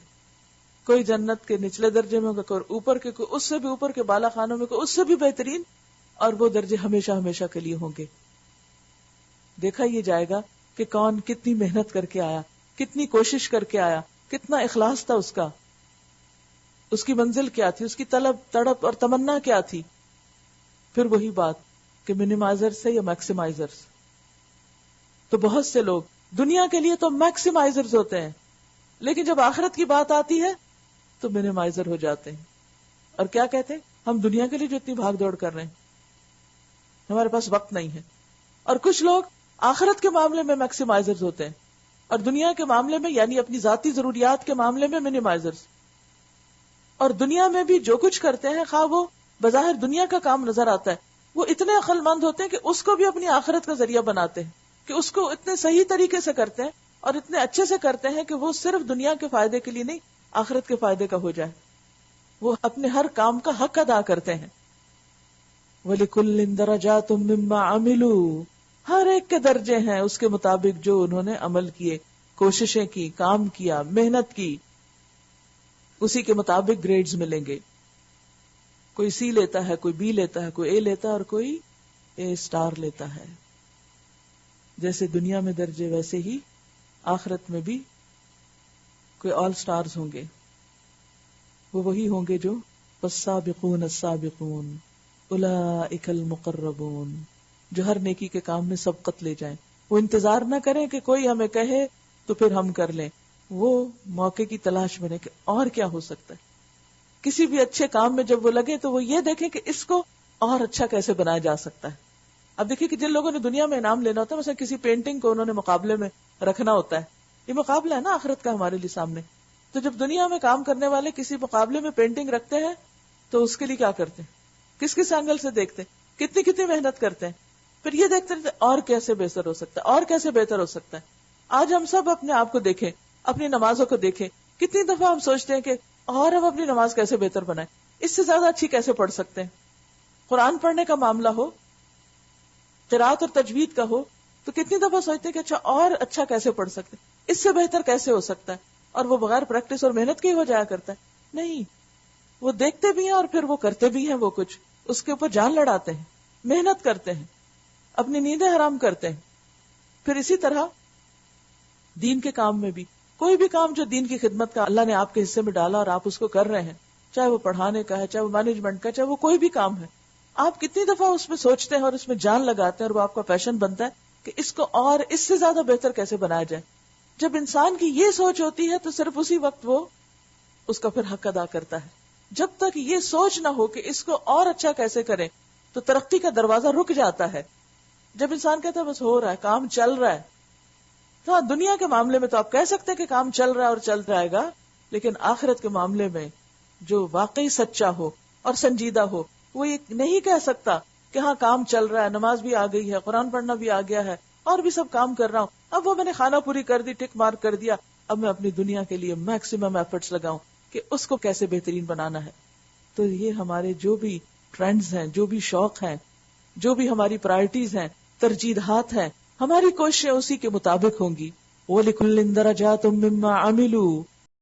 کوئی جنت کے نچلے درجے میں ہوگا، کوئی اوپر کے، کوئی اس سے بھی اوپر کے بالا خانوں میں، کوئی اس سے بھی بہترین، اور وہ درجے ہمیشہ کے لیے ہوں گے. دیکھا یہ جائے گا کہ کون کتنی محنت کر کے آیا، کتنی کوشش کر کے آیا، کتنا اخلاص تھا اس کی منزل کیا تھی، اس کی طلب تڑپ اور تمنا کیا تھی. پھر وہی بات کہ منیمائزر سے یا میکسیمائزر. تو بہت سے لوگ دنیا کے لیے تو میکسیمائزرز ہوتے ہیں، لیکن جب آخرت کی بات آتی ہے تو منیمائزر ہو جاتے ہیں. اور کیا کہتے ہیں؟ ہم دنیا کے لیے جو اتنی بھاگ دوڑ کر رہے ہیں، ہمارے پاس وقت نہیں ہے. اور کچھ لوگ آخرت کے معاملے میں میکسیمائزرز ہوتے ہیں اور دنیا کے معاملے میں، یعنی اپنی ذاتی ضروریات کے معاملے میں منیمائزرز. اور دنیا میں بھی جو کچھ کرتے ہیں، خواہ وہ بظاہر دنیا کا کام نظر آتا ہے، وہ اتنے عقل مند ہوتے ہیں کہ اس کو بھی اپنی آخرت کا ذریعہ بناتے ہیں، کہ اس کو اتنے صحیح طریقے سے کرتے ہیں اور اتنے اچھے سے کرتے ہیں کہ وہ صرف دنیا کے فائدے کے لیے نہیں، آخرت کے فائدے کا ہو جائے. وہ اپنے ہر کام کا حق ادا کرتے ہیں. وَلِكُلٍّ دَرَجَاتٌ مِّمَّا عَمِلُوا، ہر ایک کے درجے ہیں اس کے مطابق جو انہوں نے عمل کیے، کوششیں کی، کام کیا، محنت کی، اسی کے مطابق گریڈز ملیں گے. کوئی سی لیتا ہے، کوئی بی لیتا ہے، کوئی اے لیتا ہے اور کوئی اے اسٹار لیتا ہے. جیسے دنیا میں درجے ویسے ہی آخرت میں بھی کوئی آل سٹارز ہوں گے. وہ وہی ہوں گے جو والسابقون السابقون اولئک المقربون، جو ہر نیکی کے کام میں سبقت لے جائیں. وہ انتظار نہ کریں کہ کوئی ہمیں کہے تو پھر ہم کر لیں، وہ موقع کی تلاش میں رہیں کہ اور کیا ہو سکتا ہے. کسی بھی اچھے کام میں جب وہ لگے تو وہ یہ دیکھیں کہ اس کو اور اچھا کیسے بنایا جا سکتا ہے. اب دیکھیں کہ جن لوگوں نے دنیا میں انعام لینا ہوتا ہے، مثلا کسی پینٹنگ کو انہوں نے مقابلے میں رکھنا ہوتا ہے، یہ مقابلہ ہے نا آخرت کا ہمارے لیے سامنے. تو جب دنیا میں کام کرنے والے کسی مقابلے میں پینٹنگ رکھتے ہیں تو اس کے لیے کیا کرتے ہیں؟ کس کس اینگل سے دیکھتے ہیں، کتنی محنت کرتے ہیں، پھر یہ دیکھتے رہتے اور کیسے بہتر ہو سکتا ہے، اور کیسے بہتر ہو سکتا ہے۔ آج ہم سب اپنے آپ کو دیکھیں، اپنی نمازوں کو دیکھیں، کتنی دفعہ ہم سوچتے ہیں کہ اور ہم اپنی نماز کیسے بہتر بنائیں، اس سے زیادہ اچھی کیسے پڑھ سکتے ہیں۔ قرآن پڑھنے کا معاملہ ہو، قرات اور تجوید کا ہو، تو کتنی دفعہ سوچتے ہیں کہ اچھا اور اچھا کیسے پڑھ سکتے ہیں، اس سے بہتر کیسے ہو سکتا ہے، اور وہ بغیر پریکٹس اور محنت کے ہی ہو جایا کرتا ہے۔ نہیں، وہ دیکھتے بھی ہیں اور پھر وہ کرتے بھی ہیں، وہ کچھ اس کے اوپر جان لڑاتے ہیں، محنت کرتے ہیں، اپنی نیندیں حرام کرتے ہیں۔ پھر اسی طرح دین کے کام میں بھی، کوئی بھی کام جو دین کی خدمت کا اللہ نے آپ کے حصے میں ڈالا اور آپ اس کو کر رہے ہیں، چاہے وہ پڑھانے کا ہے، چاہے وہ مینجمنٹ کا، چاہے وہ کوئی بھی کام ہے، آپ کتنی دفعہ اس میں سوچتے ہیں اور اس میں جان لگاتے ہیں اور وہ آپ کا پیشن بنتا ہے کہ اس کو اور اس سے زیادہ بہتر کیسے بنایا جائے۔ جب انسان کی یہ سوچ ہوتی ہے تو صرف اسی وقت وہ اس کا پھر حق ادا کرتا ہے۔ جب تک یہ سوچ نہ ہو کہ اس کو اور اچھا کیسے کریں تو ترقی کا دروازہ رک جاتا ہے۔ جب انسان کہتا ہے بس ہو رہا ہے، کام چل رہا ہے، تو ہاں دنیا کے معاملے میں تو آپ کہہ سکتے ہیں کہ کام چل رہا ہے اور چل جائے گا، لیکن آخرت کے معاملے میں جو واقعی سچا ہو اور سنجیدہ ہو وہ یہ نہیں کہہ سکتا کہ ہاں کام چل رہا ہے، نماز بھی آ گئی ہے، قرآن پڑھنا بھی آ گیا ہے، اور بھی سب کام کر رہا ہوں، اب وہ میں نے خانہ پوری کر دی، ٹک مارک کر دیا، اب میں اپنی دنیا کے لیے میکسیمم ایفرٹس لگاؤں کہ اس کو کیسے بہترین بنانا ہے۔ تو یہ ہمارے جو بھی ٹرینڈز ہیں، جو بھی شوق ہیں، جو بھی ہماری پرائرٹیز ہیں، ترجیحات ہیں، ہماری کوششیں اسی کے مطابق ہوں گی۔ وَلِكُلٍّ دَرَجَاتٌ مِّمَّا عَمِلُوا،